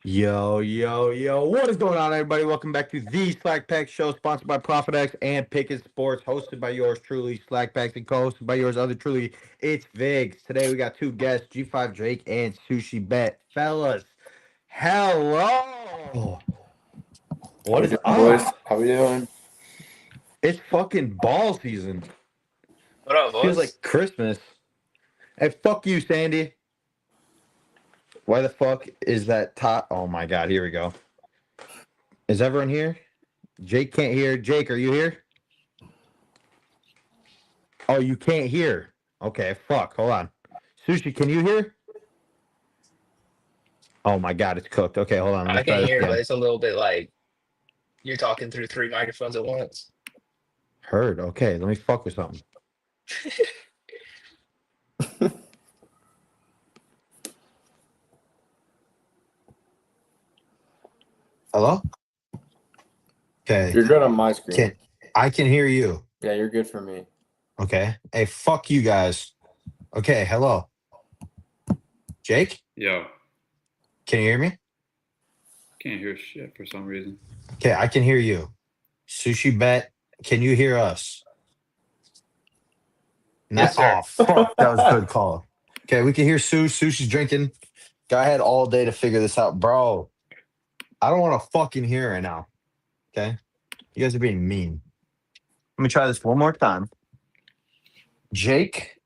Yo. What is going on, everybody? Welcome back to the SlackPacks show, sponsored by ProfitX and Pickett Sports, hosted by yours truly, SlackPacks, and co-hosted by yours other truly, it's Vigs. Today we got two guests, G5 Drake and Sushi Bet. Fellas, hello! How What we is doing, boys? up? How we doing? It's fucking ball season. What up, Feels boys? like Christmas. Hey, fuck you, Sandy. Why the fuck is that top? Oh my god, here we go. Is everyone here? Jake can't hear. Jake, are you here? Oh, you can't hear. Okay, fuck. Hold on. Sushi, can you hear? Oh my god, it's cooked. Okay, hold on. Let me I try can this hear, but again. it's a little bit like you're talking through three microphones at once. Heard. Okay, let me fuck with something. Hello? Okay. You're good on my screen. I can hear you. Yeah, you're good for me. Okay. Hey, fuck you guys. Okay, hello. Jake? Yo, Can you hear me? can't hear shit for some reason. Okay, I can hear you. Sushi Bet, can you hear us? Yes, sir. Oh, fuck. That was a good call. Okay, we can hear Sushi's drinking. I had all day to figure this out. Bro, I don't want to fucking hear right now. Okay? You guys are being mean. Let me try this one more time. Jake,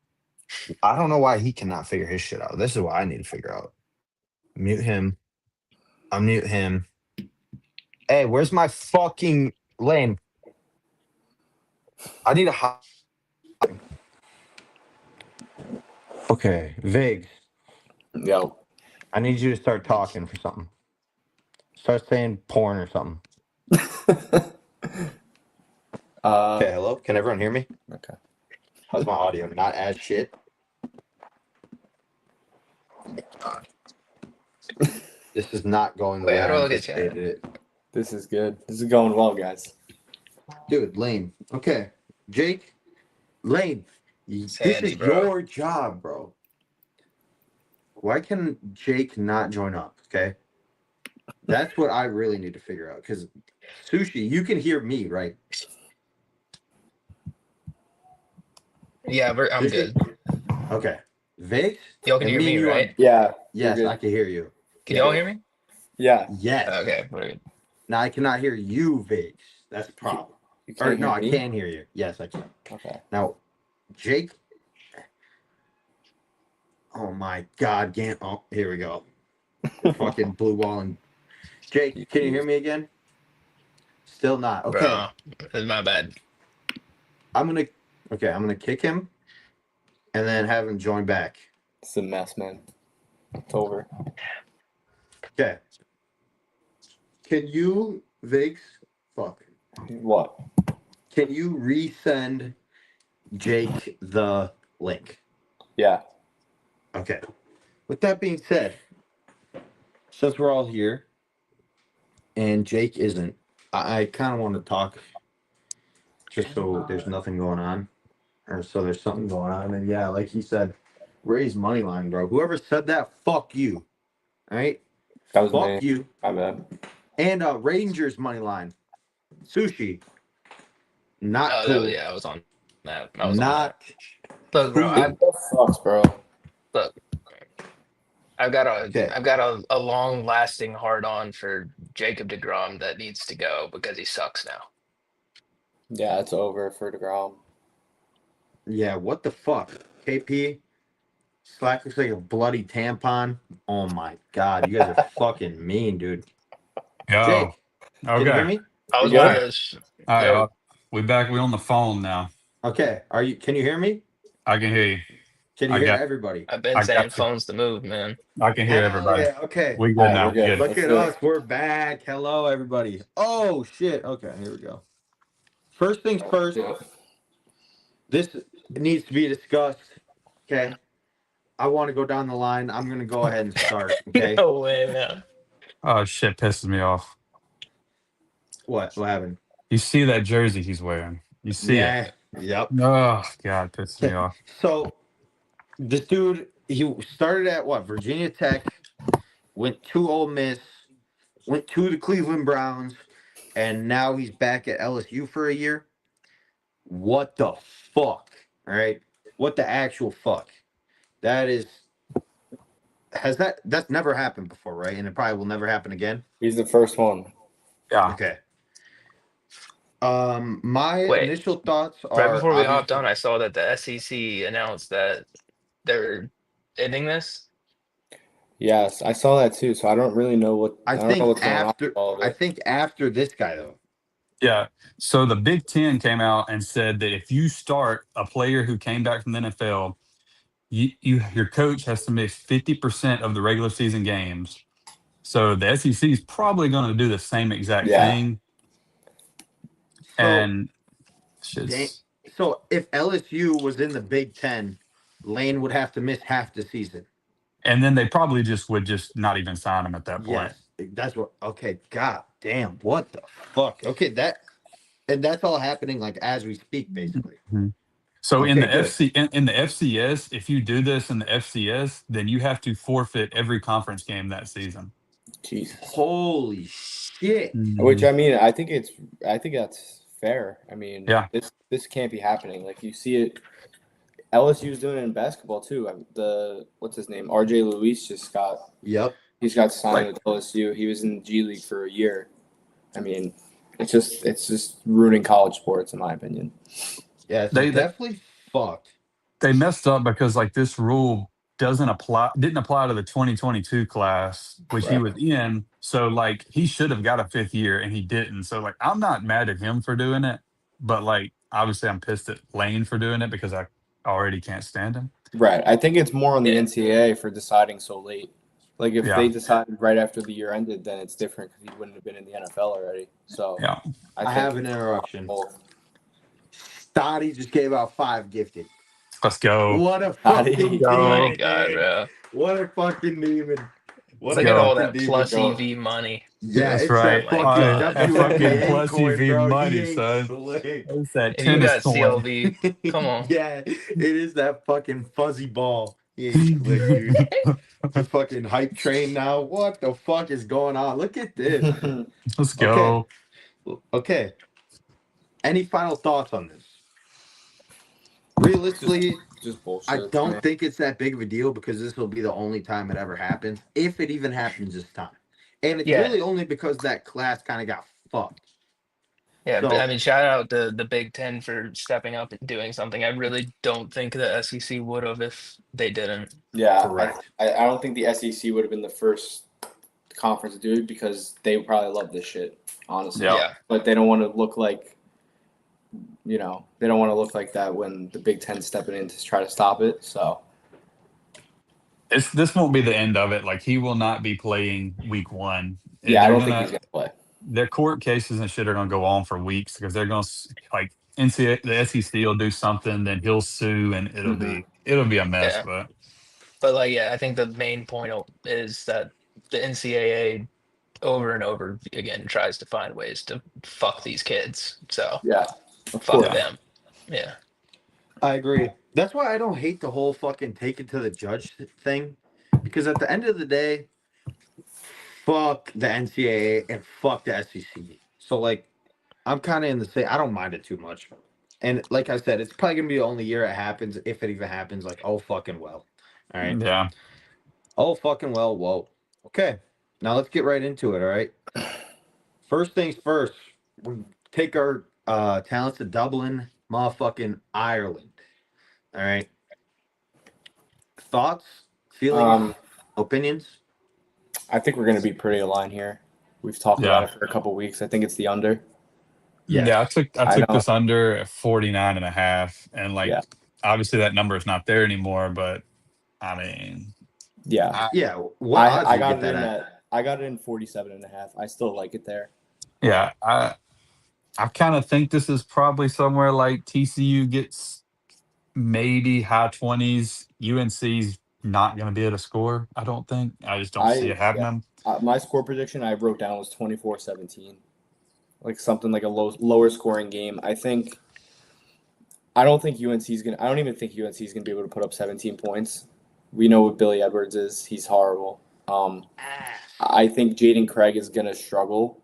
I don't know why he cannot figure his shit out. This is what I need to figure out. Mute him. Unmute him. Hey, where's my fucking lane? I need a Okay, Vigs. Yo. I need you to start talking for something. Start saying porn or something. Okay, hello? Can everyone hear me? Okay. How's my audio? Not as shit? This is not going the Wait, way how do I I look at anticipated it. This is good. This is going well, guys. Dude, Lane. Okay. Jake, Lane, this Sandy, is bro. your job, bro. Why can Jake not join up? Okay. That's what I really need to figure out. Because Sushi, you can hear me, right? Yeah, I'm Sushi? good. Okay. Vix? Y'all can and hear me and me, you right? Yeah. Yes, you're I good. can hear you. Can Yeah. y'all hear me? Yeah. Yes. Okay, we're good. Now I cannot hear you, Vix. That's the problem. You Or can't no, hear I me? can hear you. Yes, I can. Okay. Now, Jake. Oh my God, oh, here we go. Fucking blue wall and Jake, can you hear me again? Still not. Okay. Bro, it's my bad. I'm gonna kick him and then have him join back. It's a mess, man. It's over. Okay. Can you, Vigs? Fuck. What? Can you resend Jake the link? Yeah. Okay. With that being said, since we're all here and Jake isn't, I kind of want to talk just so there's nothing going on, or so there's something going on. And yeah, like he said, raise money line, bro. Whoever said that, fuck you. All right? That was Fuck me. you. My bad. And Rangers money line. Sushi. Not Oh, cool. yeah, I was on that. I was on Not that. Look, bro, cool. That sucks, bro. look. I've got Okay. a long lasting hard on for Jacob DeGrom that needs to go because he sucks now. Yeah, it's over for DeGrom. Yeah, what the fuck? KP? Slack looks like a bloody tampon. Oh my God. You guys are fucking mean, dude. Yo, Jake, can you hear okay. me? I You was one of good? those. All right, Yo, we back. We on the phone now. Okay. Can you hear me? I can hear you. Can you I hear got. everybody? I've been I saying got you. phones the move, man. I can hear Hell everybody. yeah. Okay. We All good right, now. we're good. Good. Look Let's at do us. it. We're back. Hello, everybody. Oh, shit. Okay, here we go. First things first, this needs to be discussed. Okay. I want to go down the line. I'm going to go ahead and start. Okay. No way, man. Oh shit, pisses me off. What? What happened? You see that jersey he's wearing? You see it? Yeah. Yep. Oh god, pisses me off. So this dude, he started at what? Virginia Tech, went to Ole Miss, went to the Cleveland Browns, and now he's back at LSU for a year. What the fuck? All right. What the actual fuck? That's never happened before, right? And it probably will never happen again. He's the first one. Yeah. Okay. My Wait, initial thoughts right are before we hopped obviously on, I saw that the SEC announced that they're ending this. Yes, I saw that too. So I don't really know what I I don't know think what's going on with after all of I it. think after this guy though. Yeah. So the Big Ten came out and said that if you start a player who came back from the NFL, your coach has to miss 50% of the regular season games. So the SEC is probably going to do the same exact Yeah. thing. So And da- shit's so if LSU was in the Big Ten, Lane would have to miss half the season. and then they probably would just not even sign him at that point. Yes, that's what. Okay, god damn, what the fuck? Okay, that's all happening like as we speak, basically. Mhm. So in Okay, the good. in the FCS, if you do this in the FCS, then you have to forfeit every conference game that season. Jesus. Holy shit! Which I mean, I think that's fair. I mean, Yeah. this can't be happening. Like you see it. LSU's doing it in basketball too. What's his name? RJ Luis Yep. he's got signed Like- with LSU. He was in the G League for a year. I mean, it's just ruining college sports in my opinion. Yeah, it's They definitely fucked. they messed up because like this rule didn't apply to the 2022 class which he was in, so like he should have got a fifth year and he didn't. So like I'm not mad at him for doing it, but like obviously I'm pissed at Lane for doing it because I already can't stand him. Right. I think it's more on the Yeah. NCAA for deciding so late. Like if Yeah. they decided right after the year ended, then it's different because he wouldn't have been in the NFL already. So Yeah. I think have an interruption. both. Stotty just gave out 5 gifted. Let's go. What a Stotty. fucking Oh my demon, god, dude. bro! What a fucking demon. What Look a at all fucking that demon, plus bro. EV money. Yeah, That's it's right. that Oh my fucking God. That fucking WNBA plus coin, EV bro. money, He ain't son. slick. It's that If you tennis got coin. CLV, come on. Yeah, it is that fucking fuzzy ball. He ain't slick, dude. The fucking hype train now. What the fuck is going on? Look at this. Let's go. Okay. Any final thoughts on this? Realistically, Just bullshit. I man. don't think it's that big of a deal because this will be the only time it ever happens, if it even happens this time. And it's Yeah. really only because that class kind of got fucked. Yeah, So- but I mean, shout out to the Big Ten for stepping up and doing something. I really don't think the SEC would have if they didn't. Yeah, Correct. I don't think the SEC would have been the first conference to do it because they probably love this shit, honestly. Yeah. Yeah. But they don't want to look like, they don't want to look like that when the Big Ten's stepping in to try to stop it. So This won't be the end of it. Like he will not be playing week 1. yeah, I They're don't think he's gonna play. Their court cases and shit are gonna go on for weeks because they're gonna like NCAA, the SEC will do something, then he'll sue, and it'll be a mess. Yeah. But like, yeah, I think the main point is that the NCAA over and over again tries to find ways to fuck these kids. So Yeah, of fuck course. them. Yeah. I agree. That's why I don't hate the whole fucking take it to the judge thing. Because at the end of the day, fuck the NCAA and fuck the SEC. So, like, I'm kind of in the same. I don't mind it too much. And like I said, it's probably going to be the only year it happens, if it even happens. Like, oh, fucking well. All right. Yeah. Oh, fucking well. Whoa. Okay. Now let's get right into it. All right. First things first, we take our talents to Dublin, motherfucking Ireland. All right. Thoughts, feelings, opinions? I think we're gonna be pretty aligned here. We've talked Yeah. about it for a couple weeks. I think it's the under. Yes. Yeah, I took I know. this under at 49.5, and like Yeah. obviously that number is not there anymore, but I mean, Yeah, Yeah. What odds I you got get it in that at? at. I got it in 47.5. I still like it there. yeah, I kind of think this is probably somewhere like TCU gets maybe high 20s. UNC's not going to be able to score. I don't think. I just don't see it happening. My score prediction I wrote down was 24-17, like something like a lower scoring game. I don't think UNC's gonna. I don't even think UNC's gonna be able to put up 17 points. We know what Billy Edwards is. He's horrible. I think Jaden Craig is going to struggle,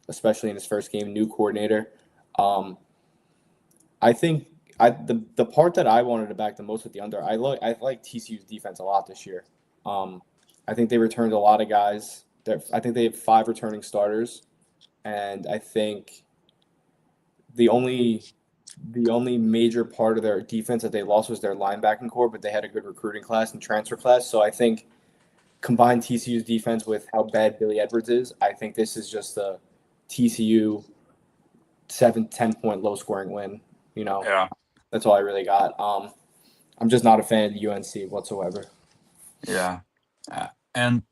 especially in his first game, new coordinator. I think the part that I wanted to back the most with the under, I like TCU's defense a lot this year. I think they returned a lot of guys. I think they have 5 returning starters, and I think the only major part of their defense that they lost was their linebacking core, but they had a good recruiting class and transfer class. So I think combine TCU's defense with how bad Billy Edwards is, I think this is just a TCU 7-10 point low scoring win. Yeah. That's all I really got. I'm just not a fan of the UNC whatsoever. Yeah. And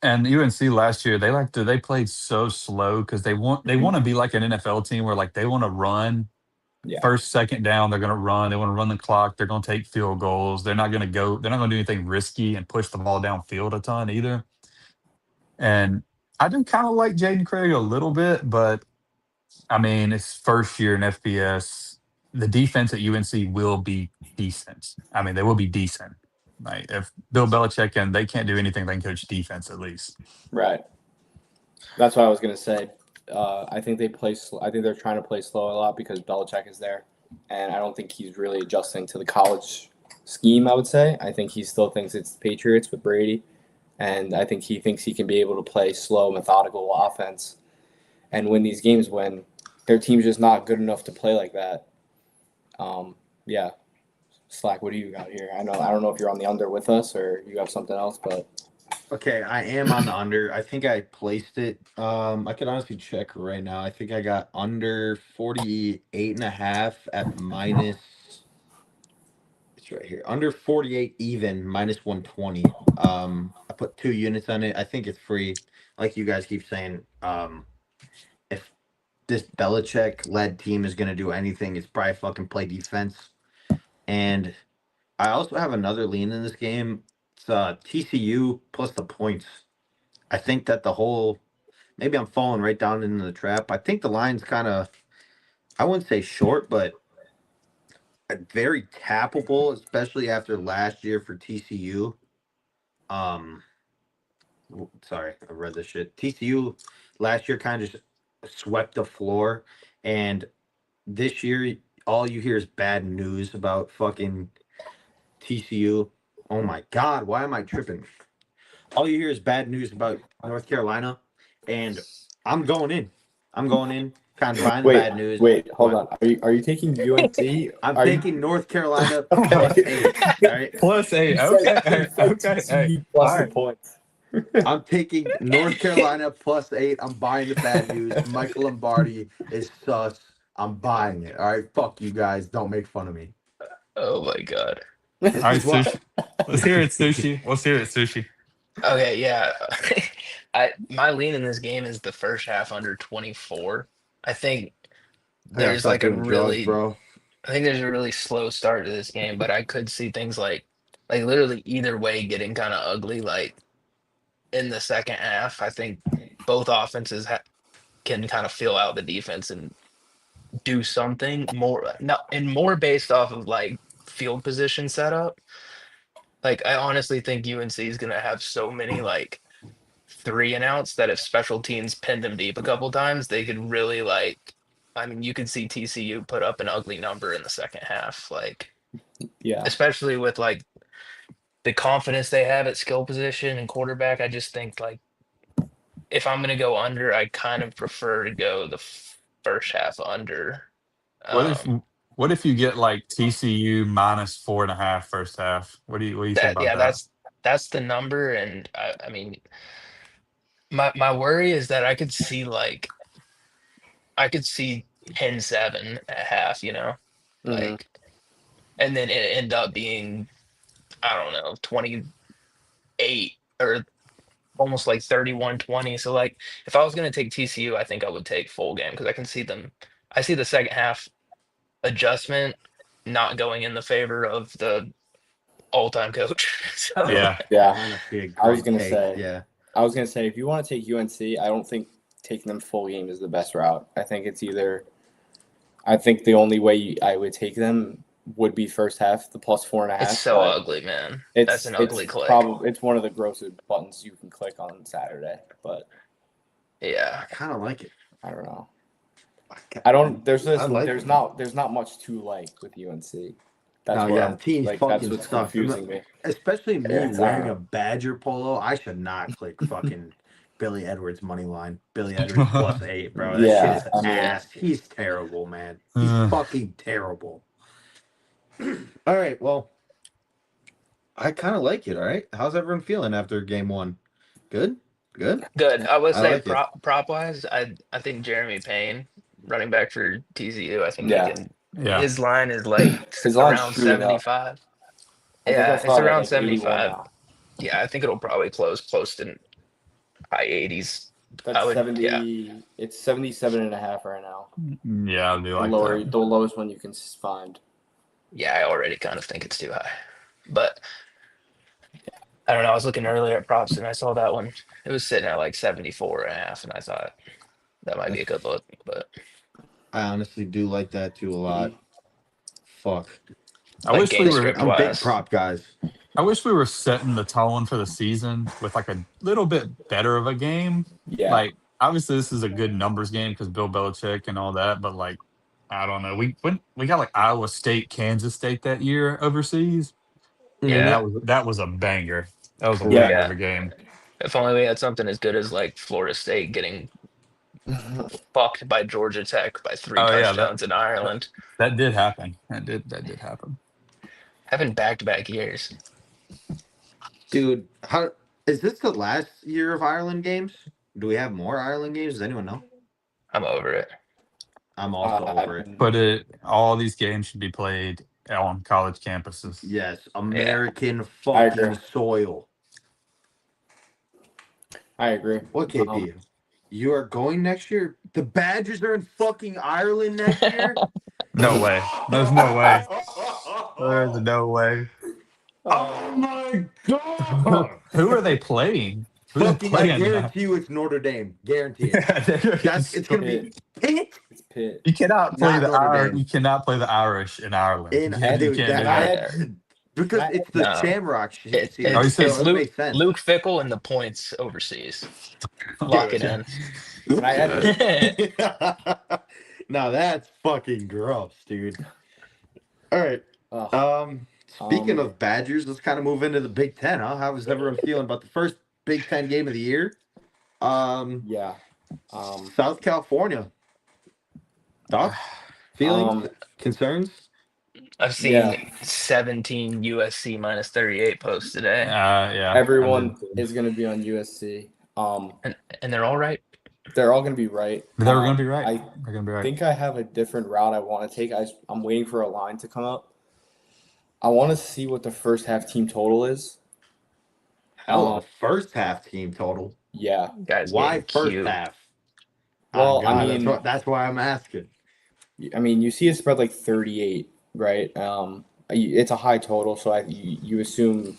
UNC last year they played so slow because they want to be like an NFL team where like they want to run. Yeah. First, second down, they're going to run. They want to run the clock. They're going to take field goals. They're not going to do anything risky and push the ball downfield a ton either. And I do kind of like Jaden Craig a little bit, but I mean, it's first year in FBS. The defense at UNC will be decent. I mean, they will be decent. Like if Bill Belichick and they can't do anything, they can coach defense at least. Right. That's what I was gonna say. I think they play. I think they're trying to play slow a lot because Belichick is there, and I don't think he's really adjusting to the college scheme. I would say. I think he still thinks it's the Patriots with Brady, and I think he thinks he can be able to play slow, methodical offense, and win these games when their team's just not good enough to play like that. Yeah. Slack, what do you got here? I don't know if you're on the under with us or you have something else, but Okay, I am on the under. I think I placed it. I could honestly check right now. I think I got under 48.5 at minus. It's right here. Under 48 even, minus 120. I put 2 units on it. I think it's free. Like you guys keep saying, if this Belichick-led team is going to do anything, it's probably fucking play defense. And I also have another lean in this game. It's TCU plus the points. I think that maybe I'm falling right down into the trap. I think the line's kind of, I wouldn't say short, but very tappable, especially after last year for TCU. Sorry, I read this shit. TCU last year kind of just swept the floor, and this year all you hear is bad news about fucking TCU. Oh my God, why am I tripping? All you hear is bad news about North Carolina, and I'm going in. Kind of buying the bad news. Wait, hold on. Are you taking UNC? I'm taking North Carolina plus 8. All right, Plus 8. Okay. Hey. Plus All the right. points. I'm taking North Carolina plus 8. I'm buying the bad news. Michael Lombardi is sus. I'm buying it. All right, fuck you guys. Don't make fun of me. Oh my God. All right, Sushi. Let's hear it, Sushi. Okay, yeah. My lean in this game is the first half under 24. I think I gotta there's stop like a doing drugs, really bro. I think there's a really slow start to this game, but I could see things like literally either way getting kind of ugly like in the second half. I think both offenses can kind of feel out the defense and do something more based off of like field position setup. Like I honestly think UNC is gonna have so many like 3-and-outs that if special teams pinned them deep a couple times, they could really I mean, you could see TCU put up an ugly number in the second half, like Yeah. especially with like the confidence they have at skill position and quarterback. I just think like if I'm gonna go under, I kind of prefer to go the first half under. What if you get like TCU minus 4.5 first half? What do you think That about yeah, that? that's the number, and I mean, my worry is that I could see 10-7 at half, Mhm. like, and then it end up being I don't know 28 or almost like 31-20. So like if I was gonna take TCU, I think I would take full game because I can see them. I see the second half adjustment not going in the favor of the all-time coach. So Yeah. Yeah. Honestly, a I was great gonna take. say. Yeah. I was gonna say if you want to take UNC, I don't think taking them full game is the best route. I think the only way I would take them would be first half, the plus 4.5. It's so ugly, man. That's an ugly click. It's one of the grossest buttons you can click on Saturday, but Yeah. I kind of like it. I don't know. I There's not much to like with UNC. The team's that's fucking what's stuff. confusing me. Especially me It's, wearing a Badger polo. I should not click fucking Billy Edwards money line. Billy Edwards +8, bro. That Yeah, shit is ass. He's terrible, man. He's fucking terrible. All right, well, I kind of like it. All right, how's everyone feeling after game one? Good. I would say like it. prop wise, I think Jeremy Payne, running back for TCU, I think Yeah. he can. Yeah. His line is like His line's around shooting up. 75. I think I Yeah, saw it's it at, around like, 81 75. now. Yeah, I think it'll probably close to high 80s. That's would- 70. yeah. It's 77.5 right now. Yeah, I do like that. The lowest one you can find. Yeah, I already kind of think it's too high. But I don't know. I was looking earlier at props and I saw that one. It was sitting at like 74.5, and I thought that might be a good look. But I honestly do like that too a lot. Fuck. I like wish game we were. script I'm big wise, prop guys. I wish we were setting the tone for the season with like a little bit better of a game. Yeah. Like obviously this is a good numbers game because Bill Belichick and all that, but like I don't know. We got like Iowa State, Kansas State that year overseas. yeah. And that was a banger. That was a Yeah. banger of a game. If only we had something as good as like Florida State getting fucked by Georgia Tech by 3 Oh, yeah, touchdowns in Ireland. That did happen. That did happen. Having back-to-back years. Dude, how is this the last year of Ireland games? Do we have more Ireland games? Does anyone know? I'm over it. I'm also over it. But all these games should be played on college campuses. Yes, American agree. fucking soil. I agree. What, KP? You are going next year? The Badgers are in fucking Ireland next year? No way. There's no way. There's no way. Oh my god! Who are they playing? Who are they Fucking, I playing? guarantee you it's Notre Dame. Guarantee it. It's gonna be Pitt. It's Pitt. You cannot play Not the Notre Irish. Dame. You cannot play the Irish in Ireland. In You can't do that. because it's the No. Shamrock shit. It's Oh, you said- So it makes sense. Luke Fickle and the points overseas. Lock it in. And I had Now that's fucking gross, dude. All right. Speaking of Badgers, let's kind of move into the Big Ten, huh? How is everyone feeling about the first Big Ten game of the year? yeah. South California. Thoughts? Feelings? Concerns? I've seen Yeah. 17 USC minus 38 posts today. Yeah. Everyone is going to be on USC. And they're all right. They're all going to be right. They're going to be right. I They're going to be right. think I have a different route I want to take. I'm waiting for a line to come up. I want to see what the first half team total is. Hell, the first half team total. Yeah. Guys, Why getting first cute. half? Well, Oh, God, I mean, that's why I'm asking. I mean, you see a spread like 38, right? It's a high total, so you assume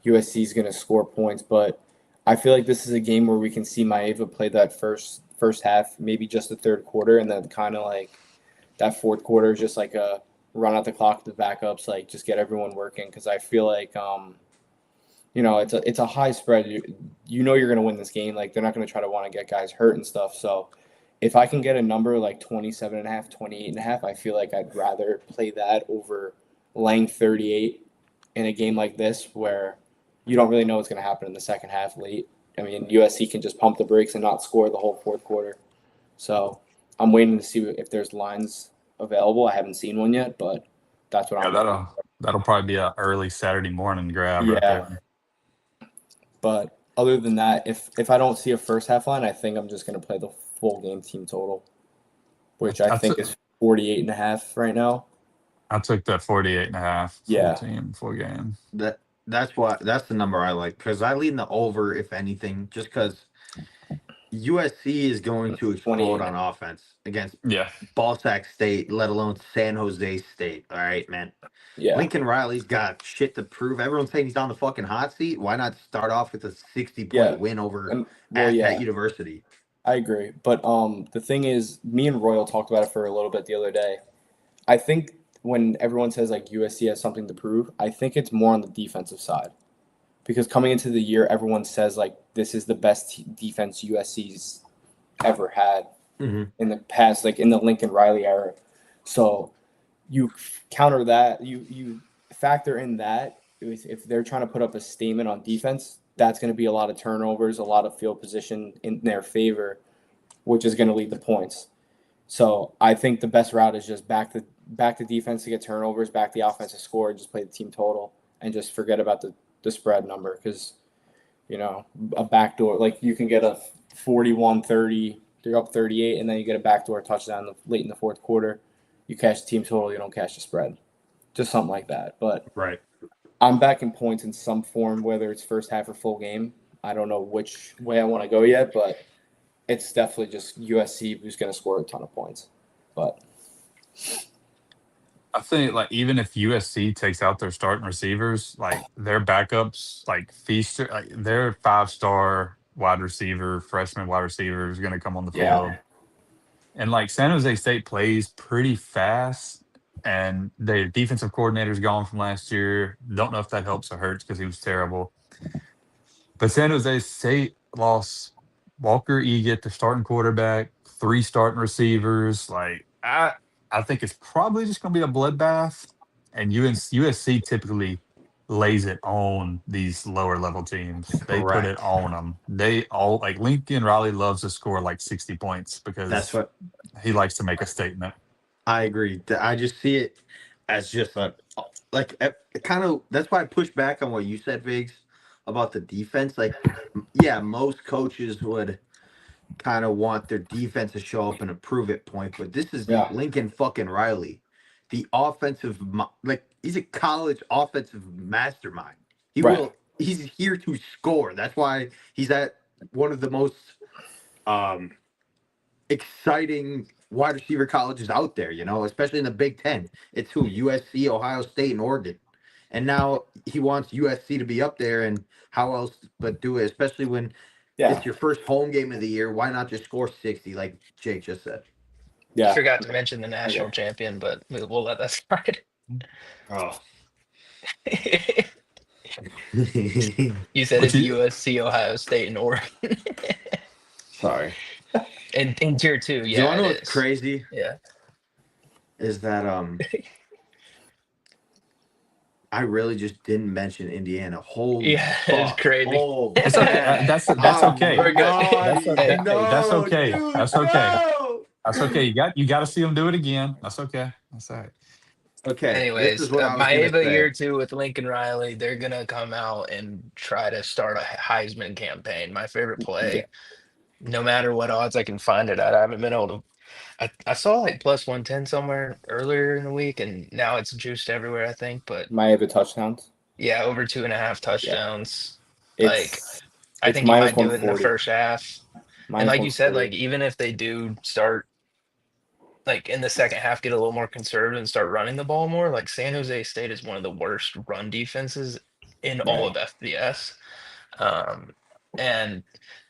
USC is going to score points, but I feel like this is a game where we can see Maeva play that first half, maybe just the third quarter, and then kind of like that fourth quarter is just like a run out the clock, the backups, like just get everyone working. Because I feel like it's a high spread. You know you're going to win this game. Like they're not going to try to want to get guys hurt and stuff. So if I can get a number like 27.5, 28.5, I feel like I'd rather play that over laying 38 in a game like this where you don't really know what's going to happen in the second half late. I mean, USC can just pump the brakes and not score the whole fourth quarter. So I'm waiting to see if there's lines available. I haven't seen one yet, but that's what I'm. That'll probably be an early Saturday morning grab. Yeah. Right there. But other than that, if I don't see a first half line, I think I'm just going to play the full game team total, which I think is 48.5 right now. I took that 48.5. Yeah. Team full game. That's the number I like because I lean the over if anything, just because USC is going to explode on offense against Ball Sack State, let alone San Jose State. All right, man. Yeah. Lincoln Riley's got shit to prove. Everyone's saying he's on the fucking hot seat. Why not start off with a 60-point win over that university? I agree. But the thing is, me and Royal talked about it for a little bit the other day. I think when everyone says like USC has something to prove, I think it's more on the defensive side. Because coming into the year, everyone says like this is the best defense USC's ever had in the past, like in the Lincoln Riley era. So you counter that, you factor in that if they're trying to put up a statement on defense, that's going to be a lot of turnovers, a lot of field position in their favor, which is going to lead to points. So I think the best route is just back the defense to get turnovers, back the offense to score, just play the team total, and just forget about the spread number because, a backdoor, like you can get a 41-30, they're up 38, and then you get a backdoor touchdown late in the fourth quarter. You cash the team total, you don't cash the spread. Just something like that. But Right. I'm backing points in some form, whether it's first half or full game. I don't know which way I want to go yet, but it's definitely just USC who's going to score a ton of points. But I think like even if USC takes out their starting receivers, like their backups, like Feaster, like their 5-star wide receiver, freshman wide receiver is going to come on the Yeah. field. And like San Jose State plays pretty fast, and the defensive coordinator's gone from last year. Don't know if that helps or hurts because he was terrible. But San Jose State lost Walker Eget, the starting quarterback, 3 starting receivers. Like I think it's probably just going to be a bloodbath. And USC typically lays it on these lower level teams. They put it Correct. on them. They all like Lincoln Riley loves to score like 60 points because That's what he likes to make a statement. I agree. I just see it as just like kind of. That's why I push back on what you said, Viggs, about the defense. Like, yeah, most coaches would kind of want their defense to show up and a prove it point, but this is Yeah. Lincoln fucking Riley, the offensive, like he's a college offensive mastermind. Right. He's here to score. That's why he's at one of the most exciting wide receiver colleges out there, especially in the Big Ten. It's who? USC, Ohio State, and Oregon. And now he wants USC to be up there, and how else but do it, especially when it's your first home game of the year. Why not just score 60 like Jake just said? Yeah. Forgot to mention the national champion, but we'll let that slide. Oh. You said it's USC, Ohio State, and Oregon. Sorry. And in tier 2, yeah. Do you want to know what's crazy? Yeah. Is that I really just didn't mention Indiana. Holy it's crazy. Oh, That's okay. That's okay. We're good. That's okay. No, That's okay. dude, That's okay. no. That's okay. You got to see him do it again. That's okay. That's all right. Okay. Anyways, this is what I was gonna Maeva say. year 2 with Lincoln Riley, they're gonna come out and try to start a Heisman campaign. My favorite play, no matter what odds I can find it at. I haven't been able to. I saw like plus 110 somewhere earlier in the week, and now it's juiced everywhere, I think. But Maeva touchdowns. Yeah, over 2.5 touchdowns. It's I think he might do it in the 140. first half. And like you said, like even if they do start like in the second half, get a little more conservative and start running the ball more, like San Jose State is one of the worst run defenses in all of FBS. And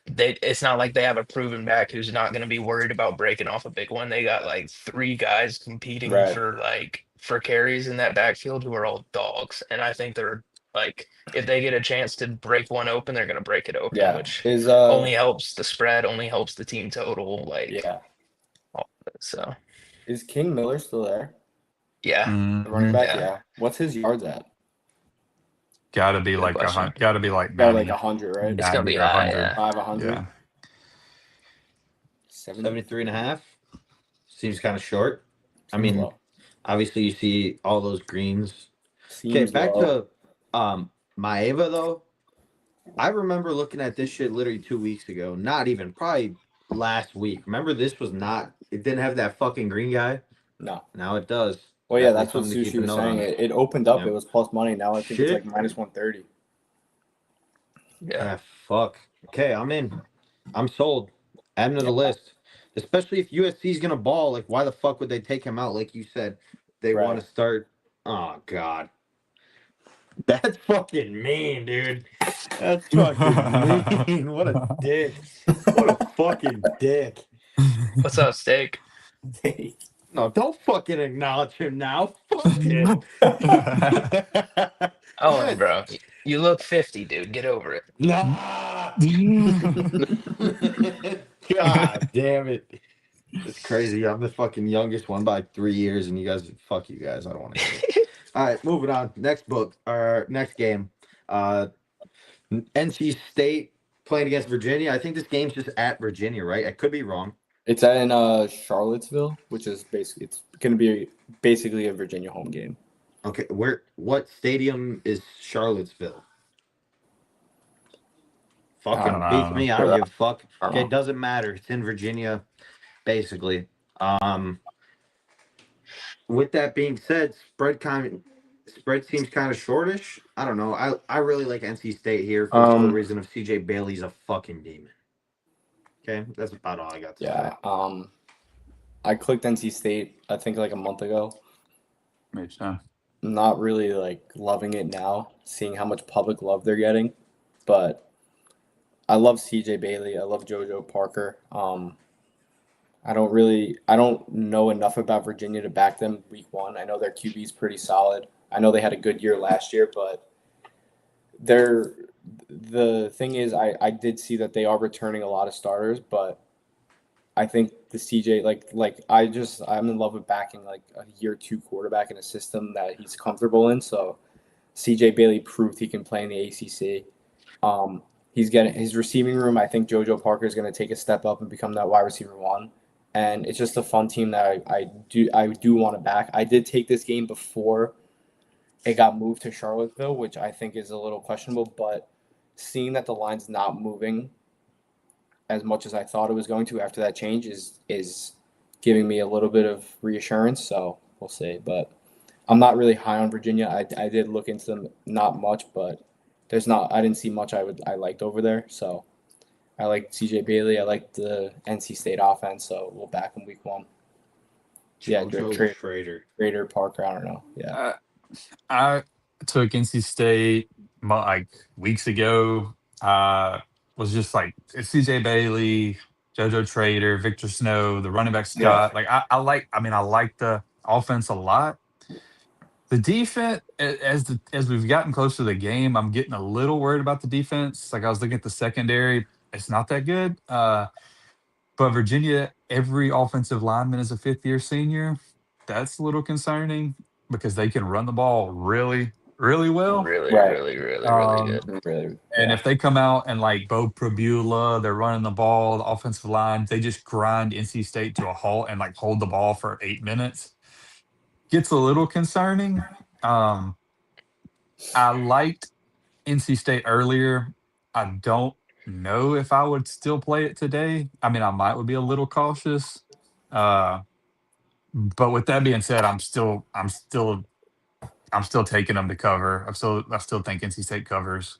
it's not like they have a proven back who's not going to be worried about breaking off a big one. They got like 3 guys competing for carries in that backfield who are all dogs. And I think they're like, if they get a chance to break one open, they're going to break it open, which only helps the spread, only helps the team total. All of it, so. Is King Miller still there? Yeah. The running back? Yeah. What's his yards at? Gotta be like 100. Gotta be like 90, like 100, right? It's gonna be high. 500. Yeah. 73.5 seems kind of short. I mean, obviously you see all those greens. Okay, back to Maeva though. I remember looking at this shit literally 2 weeks ago. Not even, probably last week. Remember, this was not. It didn't have that fucking green guy. No. Now it does. Well, yeah, that's what Sushi was saying. It opened up. It was plus money. Now I think it's like minus 130. Yeah. Fuck. Okay, I'm in. I'm sold. Add him to the list. Especially if USC is gonna ball. Like, why the fuck would they take him out? Like you said, they want to start. Oh God. That's fucking mean, dude. That's fucking mean. What a dick. What a fucking dick. What's up, Steak? No, don't fucking acknowledge him now. Fuck him. Owen, bro, you look 50, dude. Get over it. Nah. God damn it. It's crazy. I'm the fucking youngest one by 3 years, and you guys, fuck you guys. I don't want to hear it. All right, moving on. Next book, or next game. NC State playing against Virginia. I think this game's just at Virginia, right? I could be wrong. It's in Charlottesville, which is basically it's going to be basically a Virginia home game. Okay, what stadium is Charlottesville? Fucking I beats don't me. know. I don't give a fuck. I don't Okay, know. it doesn't matter. It's in Virginia, basically. With that being said, spread seems kind of shortish. I don't know. I really like NC State here for the sole reason of CJ Bailey's a fucking demon. Okay, that's about all I got to Yeah. say. I clicked NC State, I think like a month ago. Makes sense. Not really like loving it now, seeing how much public love they're getting. But I love CJ Bailey. I love JoJo Parker. I don't know enough about Virginia to back them week one. I know their QB is pretty solid. I know they had a good year last year, but the thing is I did see that they are returning a lot of starters, but I think the CJ I'm in love with backing like a year two quarterback in a system that he's comfortable in. So CJ Bailey proved he can play in the ACC. He's getting his receiving room. I think JoJo Parker is going to take a step up and become that wide receiver one. And it's just a fun team that I do want to back. I did take this game before it got moved to Charlottesville, which I think is a little questionable. But seeing that the line's not moving as much as I thought it was going to after that change is giving me a little bit of reassurance. So we'll see. But I'm not really high on Virginia. I did look into them, not much, but I didn't see much I liked over there. So I like CJ Bailey. I like the NC State offense. So we'll back him week one. Yeah, Trader Parker. I don't know. Yeah. I took NC State like weeks ago. Was just like it's CJ Bailey, JoJo Trader, Victor Snow, the running back Scott. Like I like the offense a lot. The defense, as we've gotten closer to the game, I'm getting a little worried about the defense. Like I was looking at the secondary, it's not that good. But Virginia, every offensive lineman is a fifth-year senior. That's a little concerning because they can run the ball really, really well. Really, Right. really, really, really Um, good. Really. and Yeah. if they come out and like Bo Prabula, they're running the ball, the offensive line, they just grind NC State to a halt and like hold the ball for 8 minutes. Gets a little concerning. I liked NC State earlier. I don't know if I would still play it today. I mean, I might would be a little cautious. Uh, but with that being said, I'm still taking them to cover. I still think NC State covers.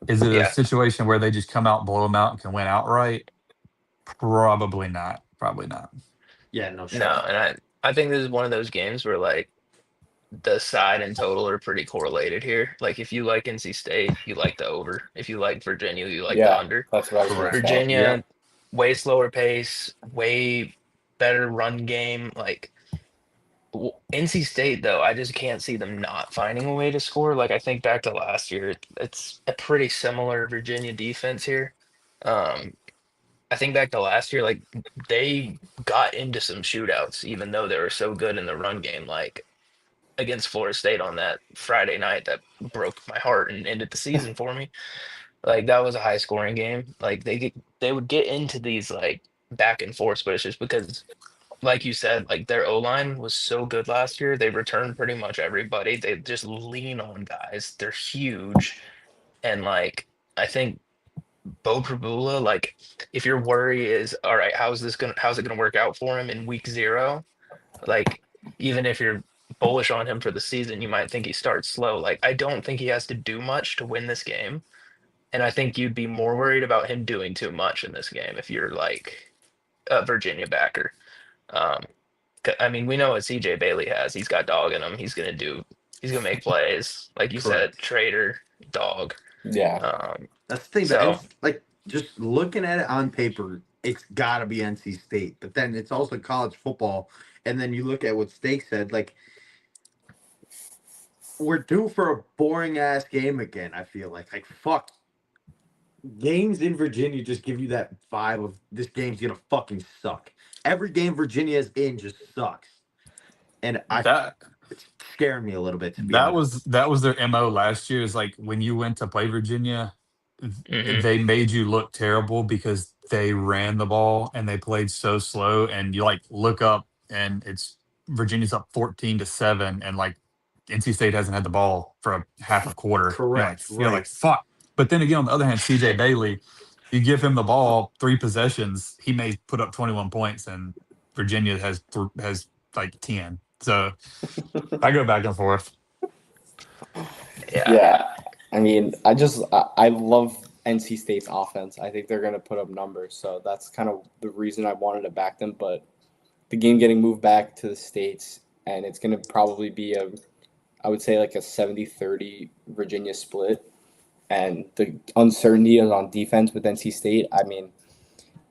Is it a Yeah. situation where they just come out, blow them out, and can win outright? Probably not. Probably not. Yeah, no No, shot. and I think this is one of those games where like the side and total are pretty correlated here. Like if you like NC State, you like the over. If you like Virginia, you like the Yeah. under. That's what I was going to Correct. say. Virginia, Yep. way slower pace, way better run game. Like NC State, though, I just can't see them not finding a way to score. Like I think back to last year, it's a pretty similar Virginia defense here. Um, I think back to last year, like they got into some shootouts, even though they were so good in the run game. Like against Florida State on that Friday night, that broke my heart and ended the season for me. Like that was a high scoring game. Like they would get into these like back and forth, but it's just because like you said, like their O line was so good last year. They returned pretty much everybody. They just lean on guys. They're huge. And like I think Bo Prabula, like if your worry is all right, how's it gonna work out for him in week zero? Like even if you're bullish on him for the season, you might think he starts slow. Like I don't think he has to do much to win this game. And I think you'd be more worried about him doing too much in this game if you're like a Virginia backer. Um, I mean, we know what CJ Bailey has. He's got dog in him. He's gonna make plays. Like you said, Correct. trader, dog. Yeah. Um, That's the thing. so Like just looking at it on paper, it's got to be NC State. But then it's also college football. And then you look at what Steak said, like, we're due for a boring ass game again, I feel like fuck. Games in Virginia just give you that vibe of this game's gonna fucking suck. Every game Virginia is in just sucks. And That it's scaring me a little bit, to be that honest. was their MO last year. Is like when you went to play Virginia, Hmm. they made you look terrible because they ran the ball and they played so slow. And you like look up and it's Virginia's up 14-7, and like NC State hasn't had the ball for a half a quarter. Correct, You're like right. fuck. But then again, on the other hand, CJ Bailey, you give him the ball 3 possessions, he may put up 21 points, and Virginia has like 10. So I go back and forth. Yeah. Yeah. I mean, I love NC State's offense. I think they're going to put up numbers. So that's kind of the reason I wanted to back them. But the game getting moved back to the States, and it's going to probably be I would say like a 70-30 Virginia split. And the uncertainty is on defense with NC State. I mean,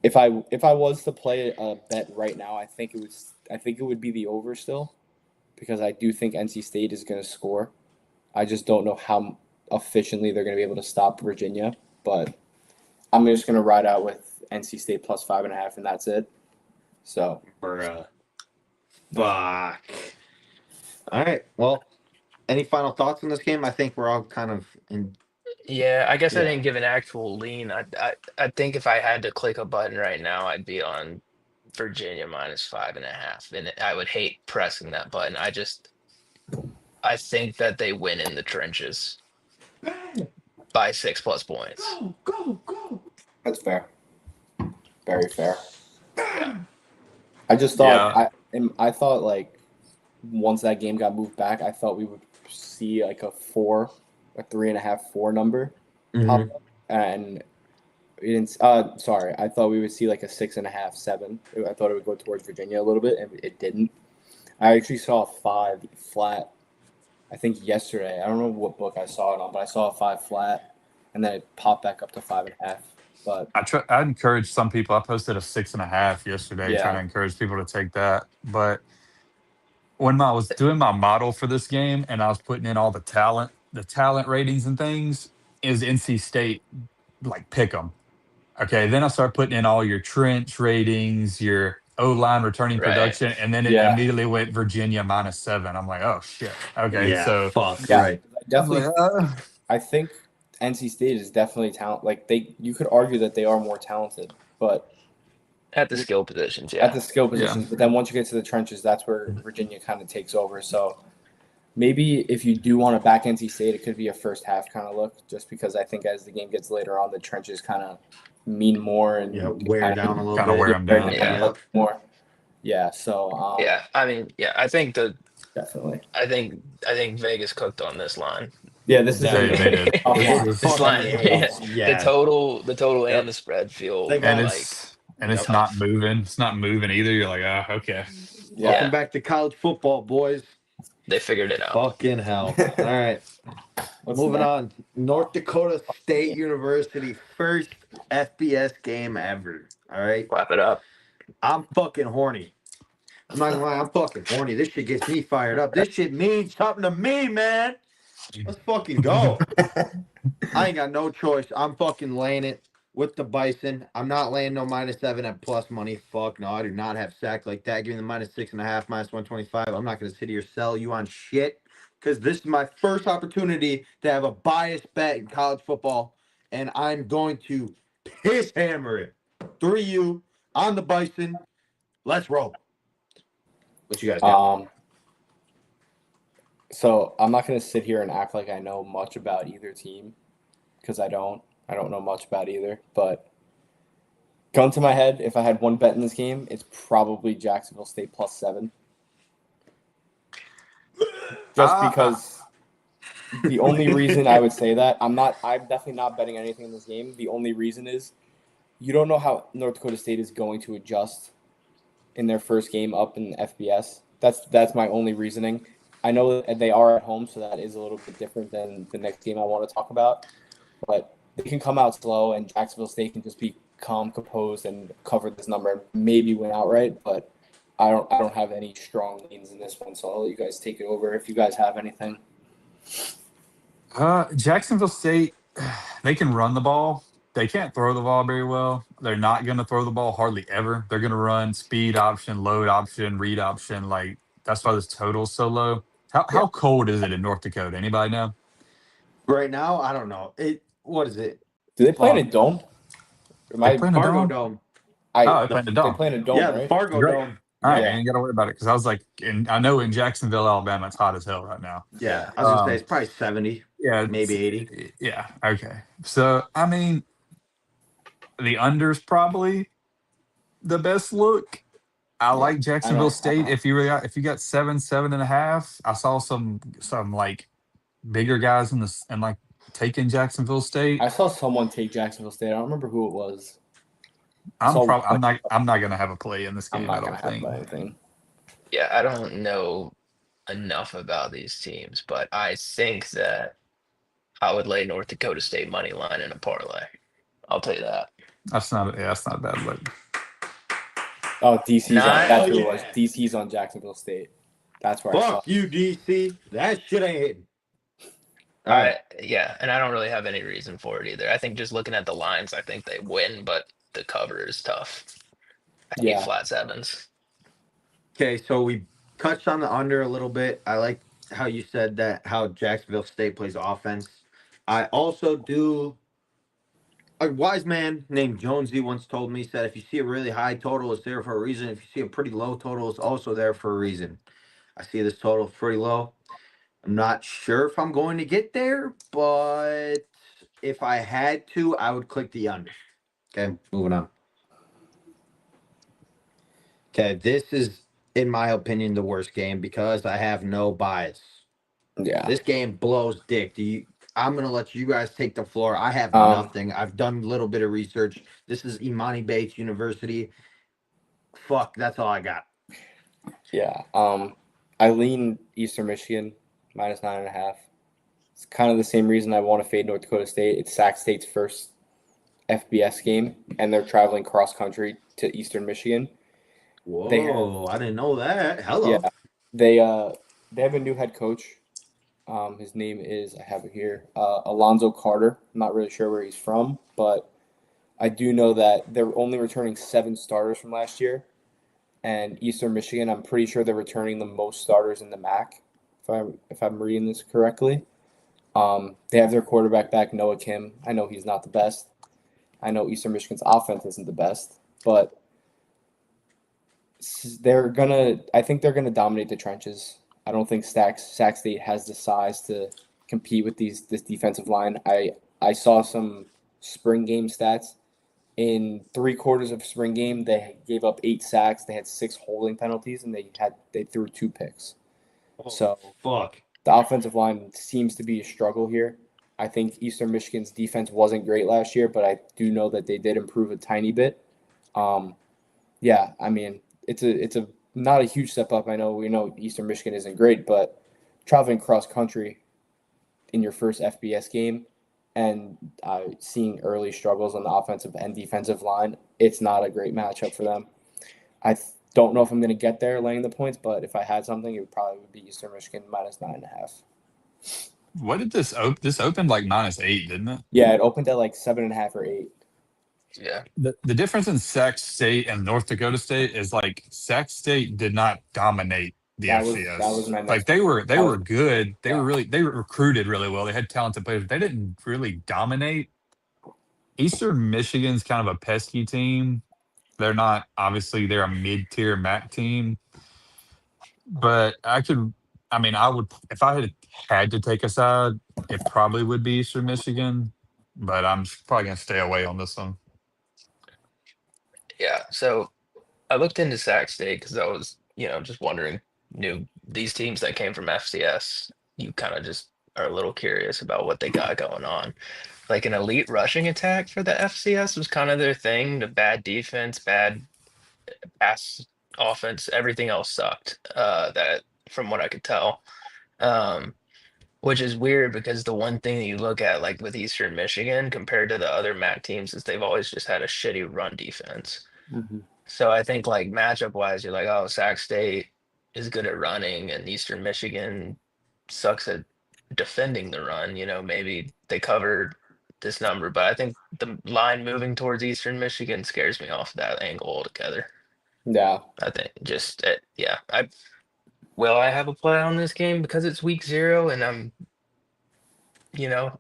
if I was to play a bet right now, I think it would be the over still, because I do think NC State is going to score. I just don't know how efficiently they're going to be able to stop Virginia. But I'm just going to ride out with NC State plus 5.5, and that's it. So, Bruh. Fuck. All right. Well, any final thoughts on this game? I think we're all kind of in. Yeah, I guess I Yeah. didn't give an actual lean. I think if I had to click a button right now, I'd be on Virginia minus 5.5, and I would hate pressing that button. I think that they win in the trenches by 6+ points. Go. that's fair. Very fair. Yeah. I just Yeah. thought I thought like once that game got moved back, I thought we would see like a 3.5, 4 number pop Mhm. up, and we didn't. Sorry, I thought we would see like a 6.5, 7. I thought it would go towards Virginia a little bit, and it didn't. I actually saw a 5 flat. I think yesterday. I don't know what book I saw it on, but I saw a 5 flat, and then it popped back up to 5.5. But I encourage some people. I posted a 6.5 yesterday, trying to yeah, encourage people to take that. But when I was doing my model for this game and I was putting in all the talent ratings and things, is NC State like pick 'em. Okay, then I start putting in all your trench ratings, your O line returning Right. production, and then it yeah, immediately went Virginia -7. I'm like, oh shit. Okay, Yeah. so Fuck. yeah. Right. I definitely. I think NC State is definitely talent. Like you could argue that they are more talented, but At the skill positions, at yeah. the skill positions. But then once you get to the trenches, that's where Virginia kind of takes over. So maybe if you do want to back NC State, it could be a first half kind of look, just because I think as the game gets later on, the trenches kind of mean more and Yeah. Wear down a little kind of bit. wear them down. Yeah. Yeah. more. Yeah. So Yeah. I mean, yeah, I think definitely. I think Vegas cooked on this line. Yeah. This is They did. tough It line. is This line, fucking ace. the Yeah. total Yep. and the spread feel They got And like it's Yep. not tough. moving. It's not moving either. You're like, ah, okay. Yeah. Welcome back to college football, boys. They figured it out. Fucking hell. All right. What's Moving next? on. North Dakota State University, first FBS game ever. All right. Clap it up. I'm fucking horny. I'm not gonna lie, I'm fucking horny. This shit gets me fired up. This shit means something to me, man. Let's fucking go. I ain't got no choice. I'm fucking laying it with the Bison. I'm not laying no -7 at plus money. Fuck no, I do not have sack like that. Give me the -6.5, -125. I'm not gonna sit here sell you on shit, because this is my first opportunity to have a biased bet in college football, and I'm going to piss hammer it. 3U on the Bison. Let's roll. What you guys got? So I'm not gonna sit here and act like I know much about either team, because I don't. I don't know much about either. But gun to my head, if I had one bet in this game, it's probably Jacksonville State +7. Just because the only reason I would say that, I'm definitely not betting anything in this game. The only reason is you don't know how North Dakota State is going to adjust in their first game up in FBS. That's my only reasoning. I know that they are at home, so that is a little bit different than the next game I want to talk about. But they can come out slow, and Jacksonville State can just be calm, composed, and cover this number and maybe win outright. But I don't have any strong leans in this one, so I'll let you guys take it over if you guys have anything. Jacksonville State, they can run the ball. They can't throw the ball very well. They're not going to throw the ball hardly ever. They're going to run speed option, load option, read option. Like that's why this total's so low. How cold is it in North Dakota? Anybody know? Right now, I don't know. What is it? Do they play in a dome? They play in a Fargo dome. Dome. Oh, they play in the They dome. play in a dome, Yeah, the right? Fargo Great. Dome. All right, Yeah. man, you got to worry about it because I was like, I know in Jacksonville, Alabama, it's hot as hell right now. Yeah, I was gonna say it's probably 70. Yeah, maybe 80. Yeah. Okay. So I mean, the under's probably the best look. I like Jacksonville State. If you got 7.5, I saw some like bigger guys in this and like taking Jacksonville State. I saw someone take Jacksonville State. I don't remember who it was. I'm not gonna have a play in this game. I don't think. Anything. Yeah, I don't know enough about these teams, but I think that I would lay North Dakota State money line in a parlay. I'll tell you that. That's not a bad look. Oh, DC's on. That's who yeah. it was. DC's on Jacksonville State. That's where I saw. Fuck you, DC. That shit ain't hitting. Yeah, and I don't really have any reason for it either. I think just looking at the lines, I think they win, but the cover is tough. I hate flat sevens. Okay, so we touched on the under a little bit. I like how you said that how Jacksonville State plays offense. I also do. A wise man named Jonesy once told me, said, if you see a really high total, it's there for a reason. If you see a pretty low total, it's also there for a reason. I see this total pretty low. I'm not sure if I'm going to get there, but if I had to, I would click the under. Okay, moving on. Okay, this is, in my opinion, the worst game because I have no bias. Yeah. This game blows dick. I'm going to let you guys take the floor. I have nothing. I've done a little bit of research. This is Imani Bates University. Fuck, that's all I got. Yeah. I lean Eastern Michigan -9.5. It's kind of the same reason I want to fade North Dakota State. It's Sac State's first FBS game, and they're traveling cross country to Eastern Michigan. Whoa, I didn't know that. Hello. Yeah. They have a new head coach. His name is, I have it here, Alonzo Carter. I'm not really sure where he's from, but I do know that they're only returning 7 starters from last year. And Eastern Michigan, I'm pretty sure they're returning the most starters in the MAC, if I'm reading this correctly. They have their quarterback back, Noah Kim. I know he's not the best. I know Eastern Michigan's offense isn't the best, but I think they're gonna dominate the trenches. I don't think Sac State has the size to compete with this defensive line. I saw some spring game stats. In 3 quarters of spring game, they gave up 8 sacks. They had 6 holding penalties, and they threw 2 picks. So fuck. The offensive line seems to be a struggle here. I think Eastern Michigan's defense wasn't great last year, but I do know that they did improve a tiny bit. Yeah, I mean, it's a not a huge step up. We know Eastern Michigan isn't great, but traveling cross country in your first FBS game and seeing early struggles on the offensive and defensive line, it's not a great matchup for them. I don't know if I'm going to get there laying the points, but if I had something, it would probably be Eastern Michigan -9.5. What did this open? This opened like -8, didn't it? Yeah, it opened at like 7.5 or 8. Yeah. The difference in Sac State and North Dakota State is like Sac State did not dominate the FCS. That was my next like they were good. They were recruited really well. They had talented players. But they didn't really dominate. Eastern Michigan's kind of a pesky team. They're not obviously they're a mid-tier MAC team. But I would if I had to take a side, it probably would be Eastern Michigan. But I'm probably gonna stay away on this one. Yeah, so I looked into Sac State because I was, just wondering, these teams that came from FCS, you kind of just are a little curious about what they got going on. Like an elite rushing attack for the FCS was kind of their thing. The bad defense, bad pass offense, everything else sucked. That from what I could tell. Which is weird because the one thing that you look at, like with Eastern Michigan compared to the other MAC teams, is they've always just had a shitty run defense. Mm-hmm. So I think like matchup wise, you're like, oh, Sac State is good at running, and Eastern Michigan sucks at defending the run. Maybe they covered this number, but I think the line moving towards Eastern Michigan scares me off that angle altogether. Yeah. I think yeah. I have a play on this game because it's week 0 and I'm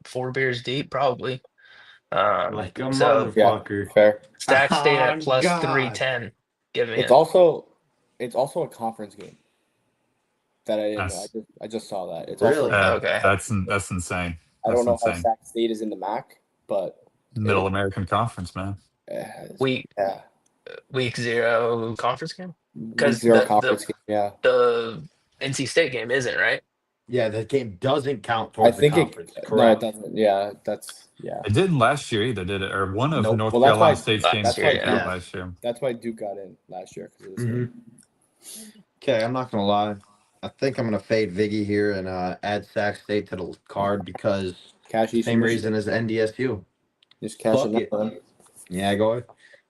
4 beers deep probably. Like a So Yeah. motherfucker. Fair. Stack State at Oh, plus God. 310. Give me It's it. also a conference game that I didn't know. That's I just saw that. It's Really? also Okay. that's insane. I That's don't know how insane. Sac State is in the MAC, but Middle American Conference, man. Week yeah, week 0 conference game? week Because 0 the conference game. Yeah, the NC State game isn't, right? Yeah, that game doesn't count I towards the think conference. no, it Correct. doesn't. Yeah, It didn't last year either, did it? Or one of Nope. North Well, that's Carolina why- State's last games year, didn't count yeah. last year. That's why Duke got in last year because of this Mhm. game. Okay, I'm not gonna lie. I think I'm gonna fade Viggy here and add Sac State to the card because Cash Eastern same Michigan. reason as NDSU. Just cash Fuck it it. now, man. Yeah, go ahead.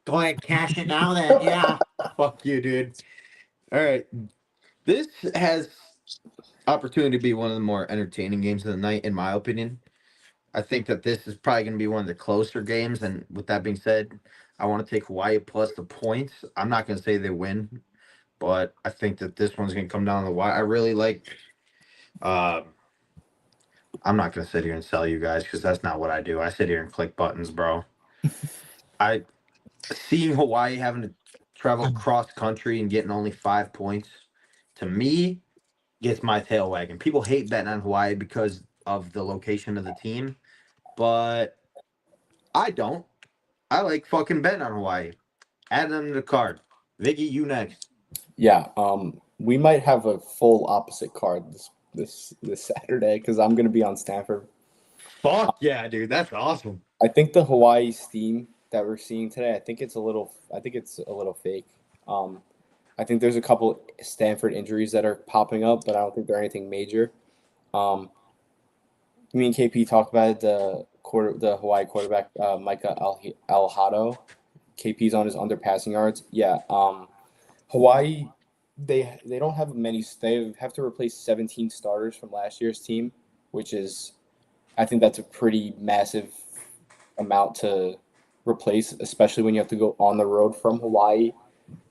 Go ahead, cash it now then. Yeah. Fuck you, dude. All right. This has opportunity to be one of the more entertaining games of the night, in my opinion. I think that this is probably going to be one of the closer games. And with that being said, I want to take Hawaii plus the points. I'm not going to say they win, but I think that this one's going to come down to the wire. I really like. I'm not going to sit here and sell you guys because that's not what I do. I sit here and click buttons, bro. I seeing Hawaii having to travel cross country and getting only 5 points to me gets my tail wagging. People hate betting on Hawaii because of the location of the team, but I don't. I like fucking betting on Hawaii. Add them to the card. Viggy, you next. Yeah. We might have a full opposite card this Saturday because I'm gonna be on Stanford. Fuck yeah, dude. That's awesome. I think the Hawaii steam that we're seeing today, I think it's a little fake. I think there's a couple Stanford injuries that are popping up, but I don't think they're anything major. Me and KP talked about it, the Hawaii quarterback, Micah Alhado. KP's on his under passing yards. Yeah. Hawaii, they don't have many. They have to replace 17 starters from last year's team, which is, I think that's a pretty massive amount to replace, especially when you have to go on the road from Hawaii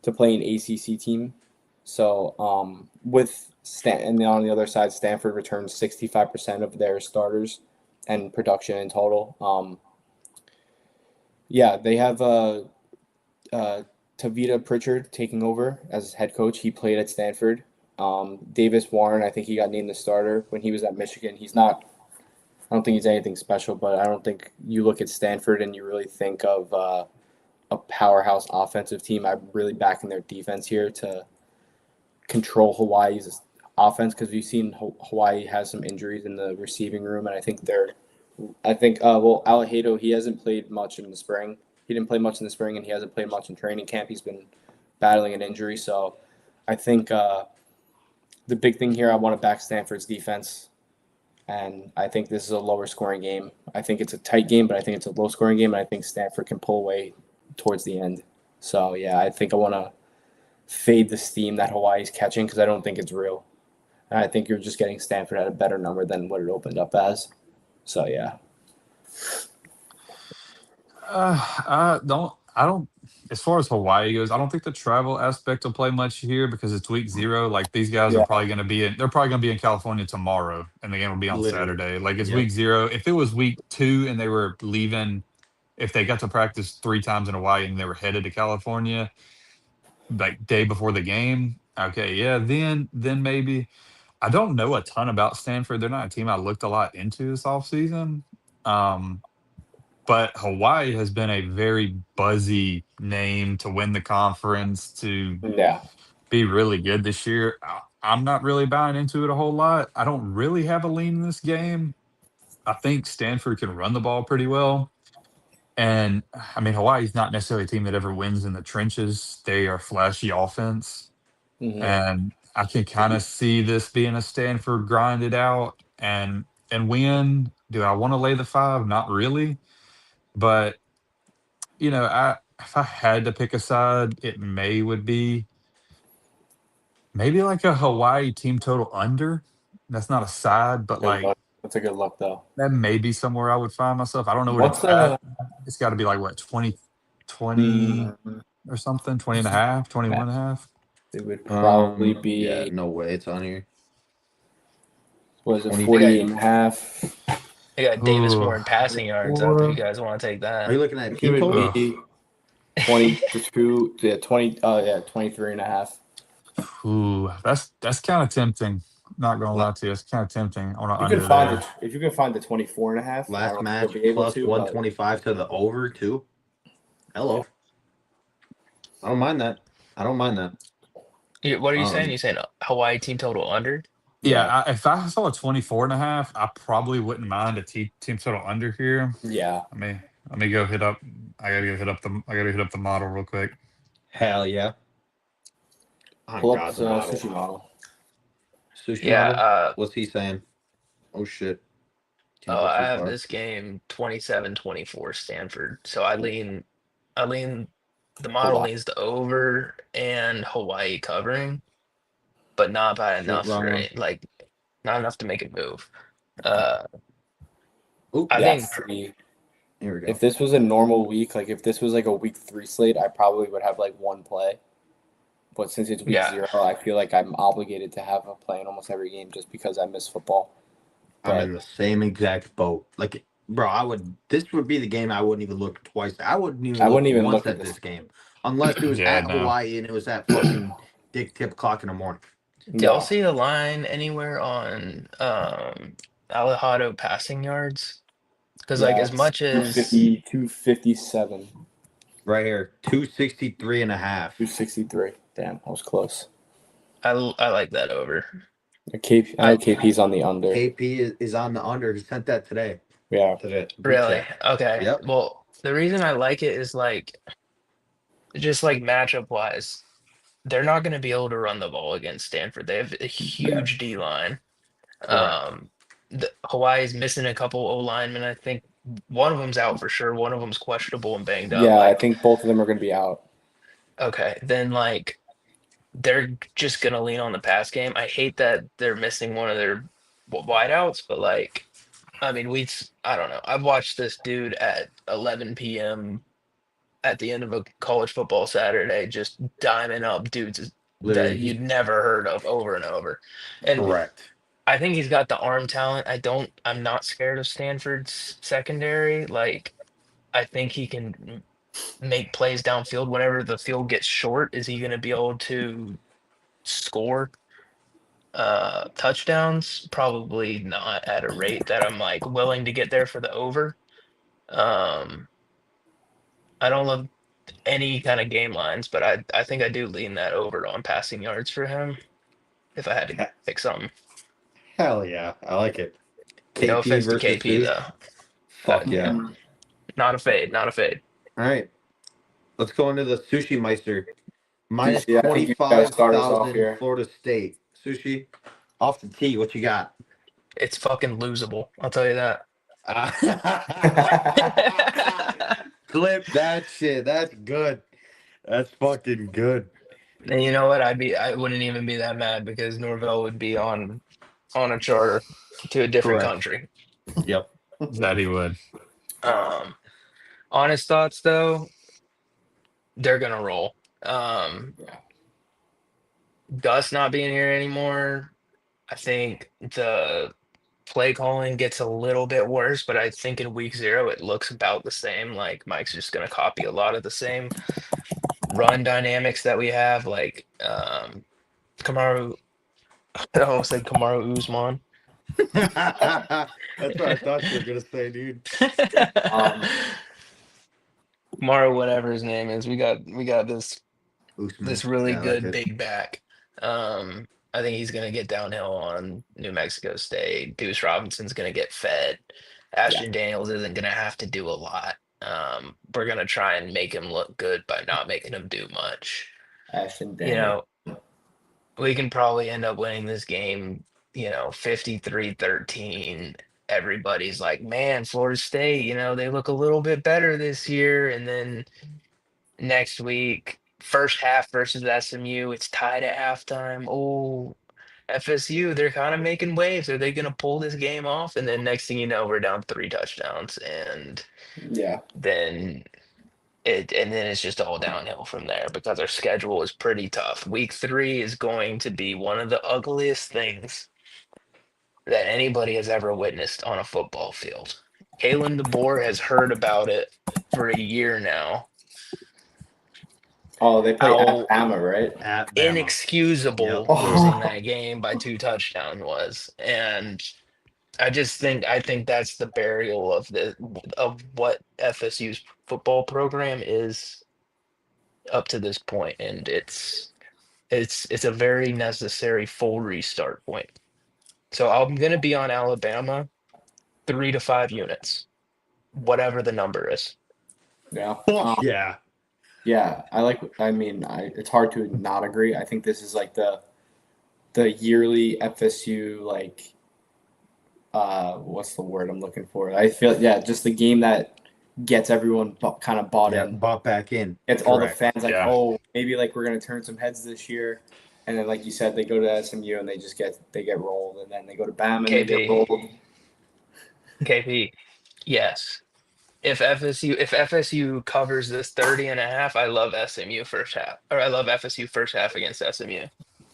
to play an ACC team. So and then on the other side, Stanford returns 65% of their starters and production in total. Yeah, they have Tavita Pritchard taking over as head coach. He played at Stanford. Davis Warren, I think he got named the starter when he was at Michigan. I don't think he's anything special, but I don't think you look at Stanford and you really think of a powerhouse offensive team. I'm really backing their defense here to control Hawaii's offense because we've seen Hawaii has some injuries in the receiving room, and I think Alahado, he hasn't played much in the spring. He didn't play much in the spring, and he hasn't played much in training camp. He's been battling an injury, so I think the big thing here, I want to back Stanford's defense. And I think this is a lower scoring game. I think it's a tight game, but I think it's a low scoring game. And I think Stanford can pull away towards the end. So, yeah, I think I want to fade the steam that Hawaii's catching because I don't think it's real. And I think you're just getting Stanford at a better number than what it opened up as. So, yeah. I don't. As far as Hawaii goes, I don't think the travel aspect will play much here because it's week 0. Like these guys Yeah. are probably going to be in. They're probably going to be in California tomorrow, and the game will be on Literally. Saturday. Like it's Yep. week 0. If it was week 2 and they were leaving, if they got to practice 3 times in Hawaii and they were headed to California, like day before the game, okay, yeah, then maybe. I don't know a ton about Stanford. They're not a team I looked a lot into this offseason. But Hawaii has been a very buzzy name to win the conference, to Yeah. be really good this year. I'm not really buying into it a whole lot. I don't really have a lean in this game. I think Stanford can run the ball pretty well. And I mean, Hawaii's not necessarily a team that ever wins in the trenches. They are flashy offense. Mm-hmm. And I can kind of see this being a Stanford grinded out. And and win. Do I want to lay the 5? Not really. But I if I had to pick a side, it would be maybe like a Hawaii team total under. That's not a side, but Good like luck. That's a good luck though. that may be somewhere I would find myself. I don't know what What's it's at. It's got to be like what 20 mm, or something, 20 and a half, 21 and a half. it would probably Yeah, be no way it's on here. what is it, 20 48 and a half? I got Davis Ooh. Moore in passing yards up if you guys want to take Are that. you looking at It team would total? be 22, yeah, 20, 23 and a half. Ooh, that's kind of tempting. Not gonna lie to you, it's kind of tempting on an You can under find there. it if you can find the 24 and a half. I Last don't know match if you'll be able plus to, 125 to the over too. Hello. I don't mind that. I don't mind that. What are you saying? Um, You saying Hawaii team total under? Yeah, if I saw a 24 and a half, I probably wouldn't mind a team total under here. yeah. Let me go hit up. I gotta go hit up the model real quick. Hell yeah. Oh, Pull up God, the the model. sushi model. Sushi Yeah. model? What's he saying? Oh, shit. Can't go I too have far. this game 27-24 Stanford. So I lean the model Hawaii. leans to over and Hawaii covering, but not by Shit, enough wrong for one. it, like not enough to make it move. I Yeah, think see, Here we go. if this was a normal week, like if this was like a week 3 slate, I probably would have like one play. But since it's week Yeah. 0, I feel like I'm obligated to have a play in almost every game just because I miss football. I'm But in the same exact boat. Like, bro, this would be the game I wouldn't even look twice. I wouldn't even look once look at at this. this game. Unless it was Yeah, at no. Hawaii and it was at fucking dick tip o'clock in the morning. do y'all No. see a line anywhere on Alejado passing yards? Because like as much as 257, Right here. 263 and a half. 263. Damn, I was close. I like that over. I know KP's on the under. KP is on the under. He sent that today. Yeah. To the group Really? chat. Okay. Yep. Well, the reason I like it is like just like matchup wise, they're not going to be able to run the ball against Stanford. They have a huge D line. Correct. Hawaii's missing a couple O linemen. I think one of them's out for sure. One of them's questionable and banged up. Yeah, I Like, think both of them are going to be out. okay, then like they're just gonna lean on the pass game. I hate that they're missing one of their wideouts, but like, I mean, I don't know. I've watched this dude at 11 p.m. at the end of a college football Saturday, just diming up dudes that Literally. you'd never heard of over and over. And Correct. I think he's got the arm talent. I'm not scared of Stanford's secondary. Like, I think he can make plays downfield whenever the field gets short. Is he going to be able to score touchdowns? Probably not at a rate that I'm like willing to get there for the over. Um, I don't love any kind of game lines, but I think I do lean that over on passing yards for him if I had to pick something. Hell yeah. I like it. No KP offense to versus KP Seuss. though. Fuck yeah. Not a fade, not a fade. All right. Let's go into the Sushi Meister. Minus Yeah, I think you guys start us off 25,000 here. Florida State. Sushi, off the tee. What you got? It's fucking losable. I'll tell you that. Clip that shit. That's good. That's fucking good. And you know what? I wouldn't even be that mad because Norvell would be on a charter to a different Correct. country. Yep. That he would. Honest thoughts though, they're gonna roll. Gus not being here anymore, I think the play calling gets a little bit worse, but I think in week 0 it looks about the same. Like Mike's just gonna copy a lot of the same run dynamics that we have. Like Kamaru, I almost said Kamaru Usman. That's what I thought you were gonna say, dude. Kamaru, whatever his name is, we got this Usman. really Yeah, I good like it. big back. I think he's gonna get downhill on New Mexico State. Deuce Robinson's gonna get fed. Ashton Daniels isn't gonna have to do a lot. We're gonna try and make him look good by not making him do much. Ashton You Daniels. know, we can probably end up winning this game, 53-13. everybody's like, man, Florida State, they look a little bit better this year. And then next week, first half versus SMU, it's tied at halftime. Oh, FSU, they're kind of making waves. Are they going to pull this game off? And then next thing you know, we're down 3 touchdowns. And Yeah. then it's just all downhill from there because our schedule is pretty tough. Week 3 is going to be one of the ugliest things that anybody has ever witnessed on a football field. Kalen DeBoer has heard about it for a year now. Oh, they play How at Bama, right? At Bama. inexcusable Yep. losing that game by 2 touchdowns was. And I think that's the burial of what FSU's football program is up to this point, and it's a very necessary full restart point. So I'm gonna be on Alabama 3 to 5 units, whatever the number is. Yeah. Fuck yeah. Yeah, it's hard to not agree. I think this is like the yearly FSU what's the word I'm looking for? I feel just the game that gets everyone kind of bought in. Bought back in. It's all the Correct. fans oh, maybe we're gonna turn some heads this year, and then like you said, they go to SMU and they get rolled, and then they go to Bama and they get rolled. KP, yes. If FSU covers this 30.5, I love SMU first half, or I love FSU first half against SMU.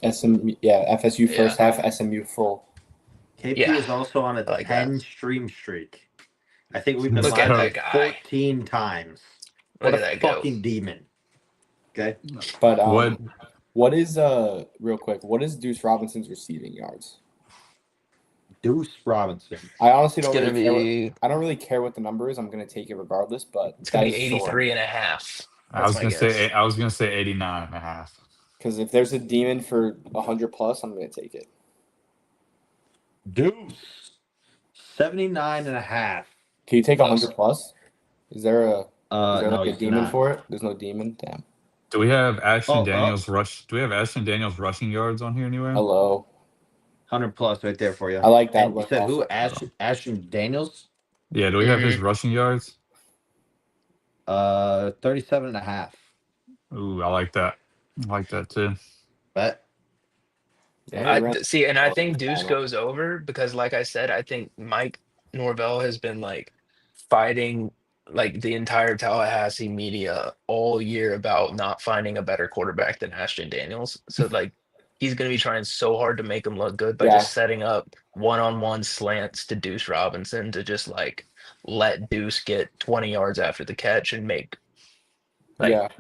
FSU first half, SMU full. KP is also on a 10-stream streak. I think we've been Look at live that guy. 14 times. Look What at a that go. fucking demon. Okay. But what is real quick? What is Deuce Robinson's receiving yards? Deuce Robinson. I honestly don't It's gonna really be. I don't really care what the number is. I'm gonna take it regardless. But It's gonna be 83.5. I was gonna say 89.5. Because if there's a demon for 100+, I'm gonna take it. Deuce 79.5. Can you take 100+? Is there a no, a demon for it? There's no demon. Damn. Do we have Ashton Daniels Do we have Ashton Daniels rushing yards on here anywhere? Hello. 100+ right there for you. I like that And look. You said who? Also. Ashton Daniels? Yeah, do we have his rushing yards? 37.5. Ooh, I like that. I like that too. Bet. Yeah, See, and I think Deuce goes over because, like I said, I think Mike Norvell has been fighting the entire Tallahassee media all year about not finding a better quarterback than Ashton Daniels. So he's going to be trying so hard to make him look good by just setting up one-on-one slants to Deuce Robinson to just let Deuce get 20 yards after the catch and make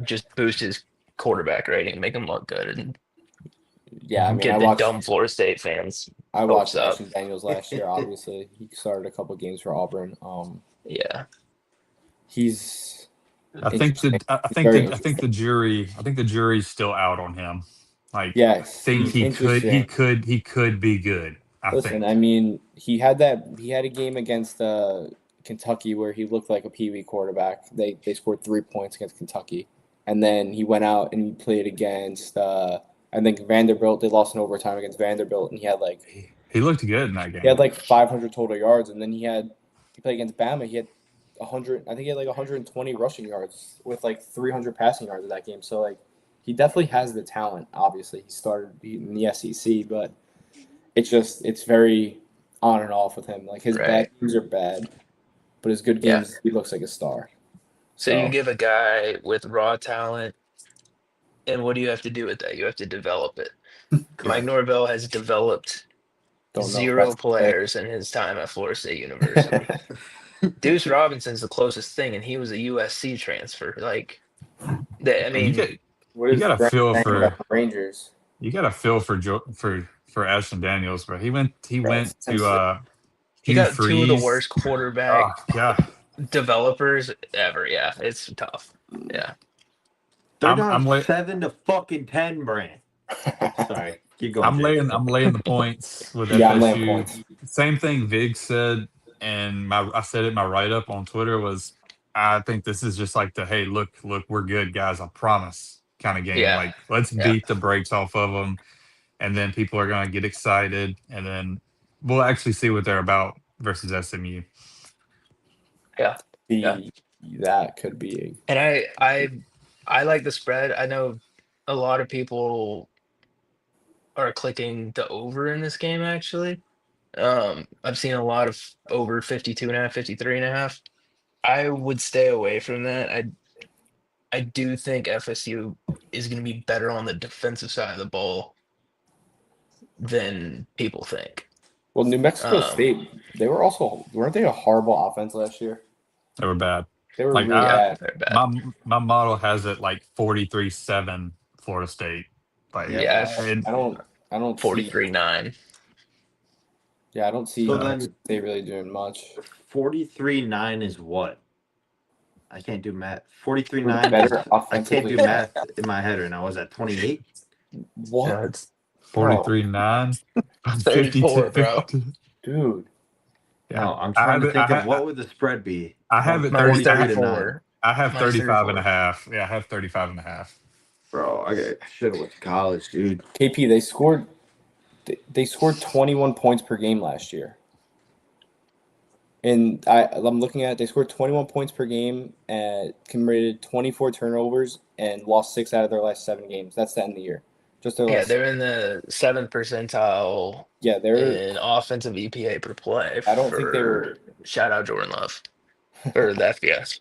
just boost his quarterback rating, make him look good, and get the dumb Florida State fans. I watched Ashton Daniels last year. Obviously, he started a couple games for Auburn. Yeah. He's. I think the jury's still out on him. I think he could be good. I mean, he had a game against Kentucky where he looked like a peewee quarterback. They scored 3 points against Kentucky, and then he went out and he played against I think Vanderbilt. They lost in overtime against Vanderbilt, and he had he looked good in that game. He had 500 total yards, and then he played against Bama. He had 100. I think he had 120 rushing yards with 300 passing yards in that game. So he definitely has the talent. Obviously, he started in the SEC, but it's very on and off with him. His bad games are bad, but his good games he looks like a star. So you give a guy with raw talent, and what do you have to do with that? You have to develop it. Mike Norvell has developed 0 players in his time at Florida State University. Deuce Robinson's the closest thing, and he was a USC transfer. You got to feel for Rangers. You got to feel for Ashton Daniels, bro. He went to he got 2 of the worst quarterback developers ever. Yeah, it's tough. Yeah, they're down 7-10, Brand. Sorry, keep going. I'm laying the points with FSU. Same thing Vig said, and I said it in my write up on Twitter was, I think this is just hey, look, we're good guys, I promise, kind of game. Yeah. Let's beat the brakes off of them, and then people are gonna get excited, and then we'll actually see what they're about versus SMU. Yeah. That could be. And I like the spread. I know a lot of people are clicking the over in this game actually. I've seen a lot of over 52.5, 53.5. I would stay away from that. I do think FSU is going to be better on the defensive side of the ball than people think. Well, New Mexico Um, State, weren't they a horrible offense last year? They were bad. They were Like really yeah, bad. they're bad. my model has it like 43-7 Florida State. Like Yep. Yeah, I don't see. 43-9. Yeah, I don't see So New Mexico then State really doing much. 43-9 is what? I can't do math. 43-9 is, Better I can't offensively. do math in my head right now. Was that 28? What? Yeah, it's 43-9. 34, bro. Dude. Yeah. No, I'm trying to think of what would the spread be. I have it Minus 43 to 9. 34. I have Minus 35 and 34. a half. Yeah, I have 35 and a half. Bro, I should have went to college, dude. KP, they scored 21 points per game last year. And I'm looking at it, they scored 21 points per game and committed 24 turnovers and lost 6 out of their last 7 games. That's the end of the year. Just their Yeah, last. they're in the 7th percentile Yeah, in offensive EPA per play. I don't think they were. Shout out Jordan Love or the FBS.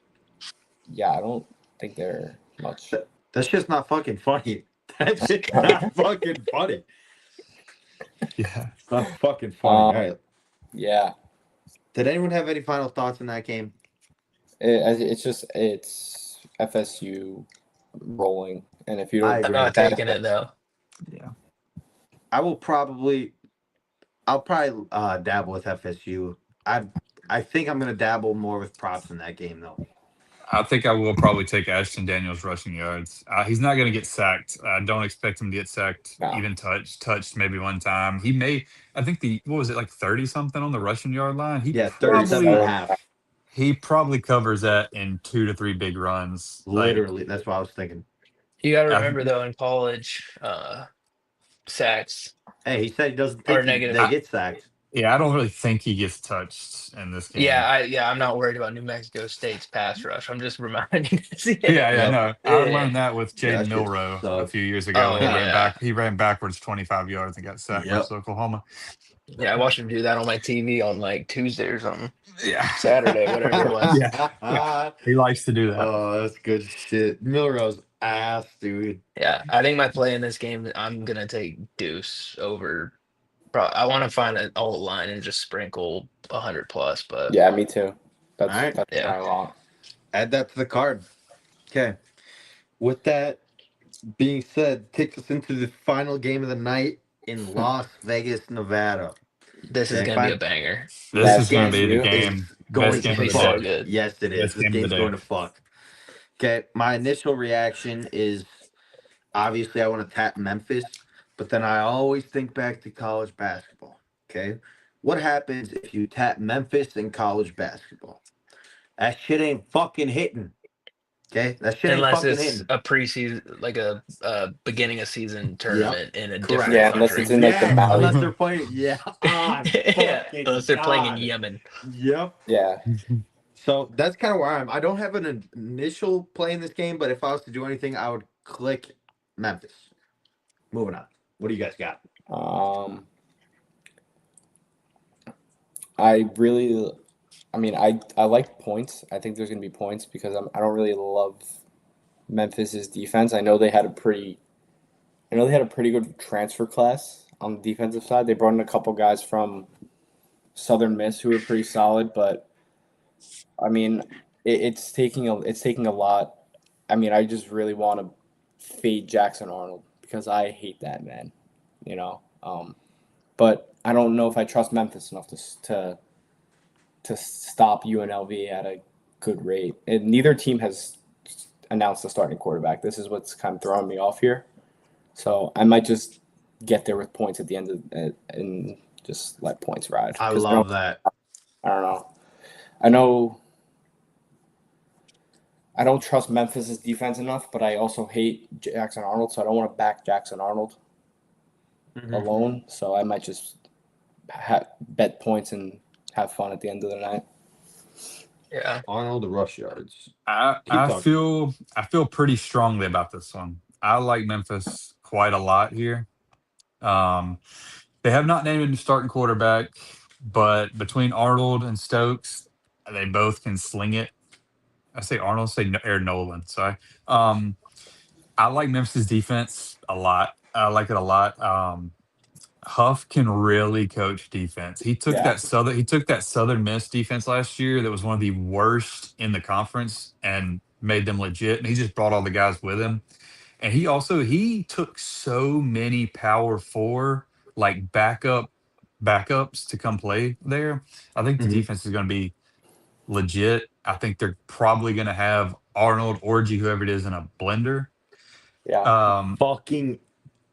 Yeah, I don't think they're much. That's just not fucking funny. That's just not fucking funny. Yeah. It's not fucking funny. All right. Yeah, Did anyone have any final thoughts in that game? it's FSU rolling, and if you I don't, I'm agree. not taking it though. Yeah. I'll probably dabble with FSU. I think I'm gonna dabble more with props in that game though. I think I will probably take Ashton Daniels rushing yards. He's not going to get sacked. I don't expect him to get sacked, No. even touched maybe one time. He may, I think what was it, like 30 something on the rushing yard line? He Yeah, probably 37.5. he probably covers that in 2 to 3 big runs. Literally, that's what I was thinking. You got to Like, remember though, in college, sacks Hey, he said he doesn't or think negative. they get sacked. yeah, I don't really think he gets touched in this game. Yeah, I'm not worried about New Mexico State's pass rush. I'm just reminding you. Yeah, no. I Yeah. learned that with Yeah, Jaden that shit Milrow a sucks. few years ago. Oh, When yeah. he ran backwards 25 yards and got sacked Yep. versus Oklahoma. Yeah, I watched him do that on my TV on like Tuesday or something. Yeah. Saturday, whatever it was. Yeah. He likes to do that. Oh, that's good shit. Milrose ass, dude. Yeah, I think my play in this game, I'm gonna take Deuce over. I want to find an alt line and just sprinkle 100 plus, but Yeah, me too. That's All right. that's Yeah. what I want. Add that to the card. Okay. With that being said, takes us into the final game of the night in Las Vegas, Nevada. this is Okay, gonna be fine. a banger. This That is going to be the game game. It's going Best to game be of the so fuck. day. good. Yes, it is. Best This game of the game's day. going to fuck. Okay, my initial reaction is obviously I want to tap Memphis, but then I always think back to college basketball. Okay, what happens if you tap Memphis in college basketball? That shit ain't fucking hitting. Okay, that shit ain't Unless fucking it's hitting. a preseason, like a beginning of season tournament in a Correct. different Yeah, unless country. it's in like the Yeah, Maui. unless they're playing. Yeah, Yeah, unless they're playing in God. Yemen. Yep. Yeah, So that's kind of where I am. I don't have an initial play in this game, but if I was to do anything, I would click Memphis. Moving on. What do you guys got? I like points. I think there's gonna be points because I don't really love Memphis's defense. I know they had a pretty good transfer class on the defensive side. They brought in a couple guys from Southern Miss who were pretty solid, but I mean, it's taking a lot. I mean, I just really want to fade Jackson Arnold because I hate that man, you know. But I don't know if I trust Memphis enough to stop UNLV at a good rate. And neither team has announced a starting quarterback. This is what's kind of throwing me off here. So I might just get there with points at the end of it and just let points ride. I 'Cause love that. I don't know. I know I don't trust Memphis's defense enough, but I also hate Jackson Arnold, so I don't want to back Jackson Arnold Mhm. alone. So I might just bet points and have fun at the end of the night. Yeah. Arnold the rush yards. I Keep I talking. feel pretty strongly about this one. I like Memphis quite a lot here. Um, they have not named a starting quarterback, but between Arnold and Stokes, they both can sling it. I say Arnold, say Aaron Nolan. Sorry. Um, I like Memphis defense a lot. I like it a lot. Huff can really coach defense. Yeah. He took that Southern Miss defense last year that was one of the worst in the conference and made them legit. And he just brought all the guys with him. And he took so many power four like backups to come play there. I think the Mhm. defense is going to be legit. I think they're probably going to have Arnold, Orgy, whoever it is, in a blender. Yeah. Um, Fucking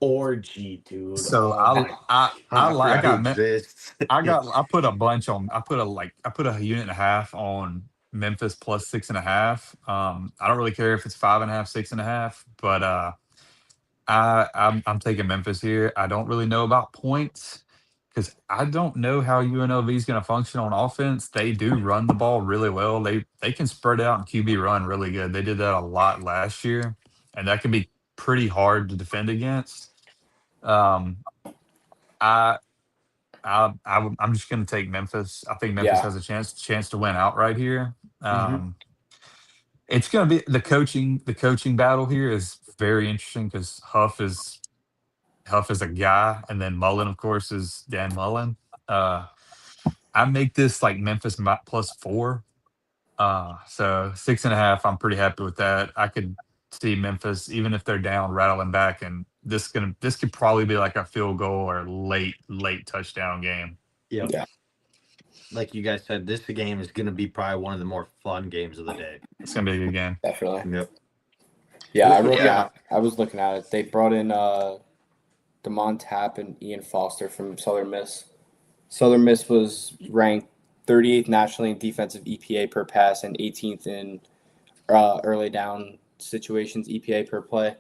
orgy, dude. so Oh my I god, I like I forgot he got exists. I put a bunch on. I put a unit and a half on Memphis plus 6.5. I don't really care if it's 5.5, 6.5, but I'm taking Memphis here. I don't really know about points because I don't know how UNLV is going to function on offense. They do run the ball really well. They can spread out and QB run really good. They did that a lot last year, and that can be pretty hard to defend against. Um, I I'm just going to take Memphis. I think Memphis Yeah. has a chance to win outright here. Mhm. It's going to be the coaching. The coaching battle here is very interesting because Huff is a guy, and then Mullen, of course, is Dan Mullen. Uh, I make this like Memphis plus 4. So 6.5. I'm pretty happy with that. I could see Memphis, even if they're down, rattling back, and this could probably be like a field goal or late touchdown game. Yep. Yeah. Like you guys said, this game is going to be probably one of the more fun games of the day. It's gonna be a good game. Definitely. Yep. Yeah. This I was wrote. Yeah. Yeah. I was looking at it. They brought in Damon Tapp and Ian Foster from Southern Miss. Southern Miss was ranked 38th nationally in defensive EPA per pass and 18th in early down situations EPA per play.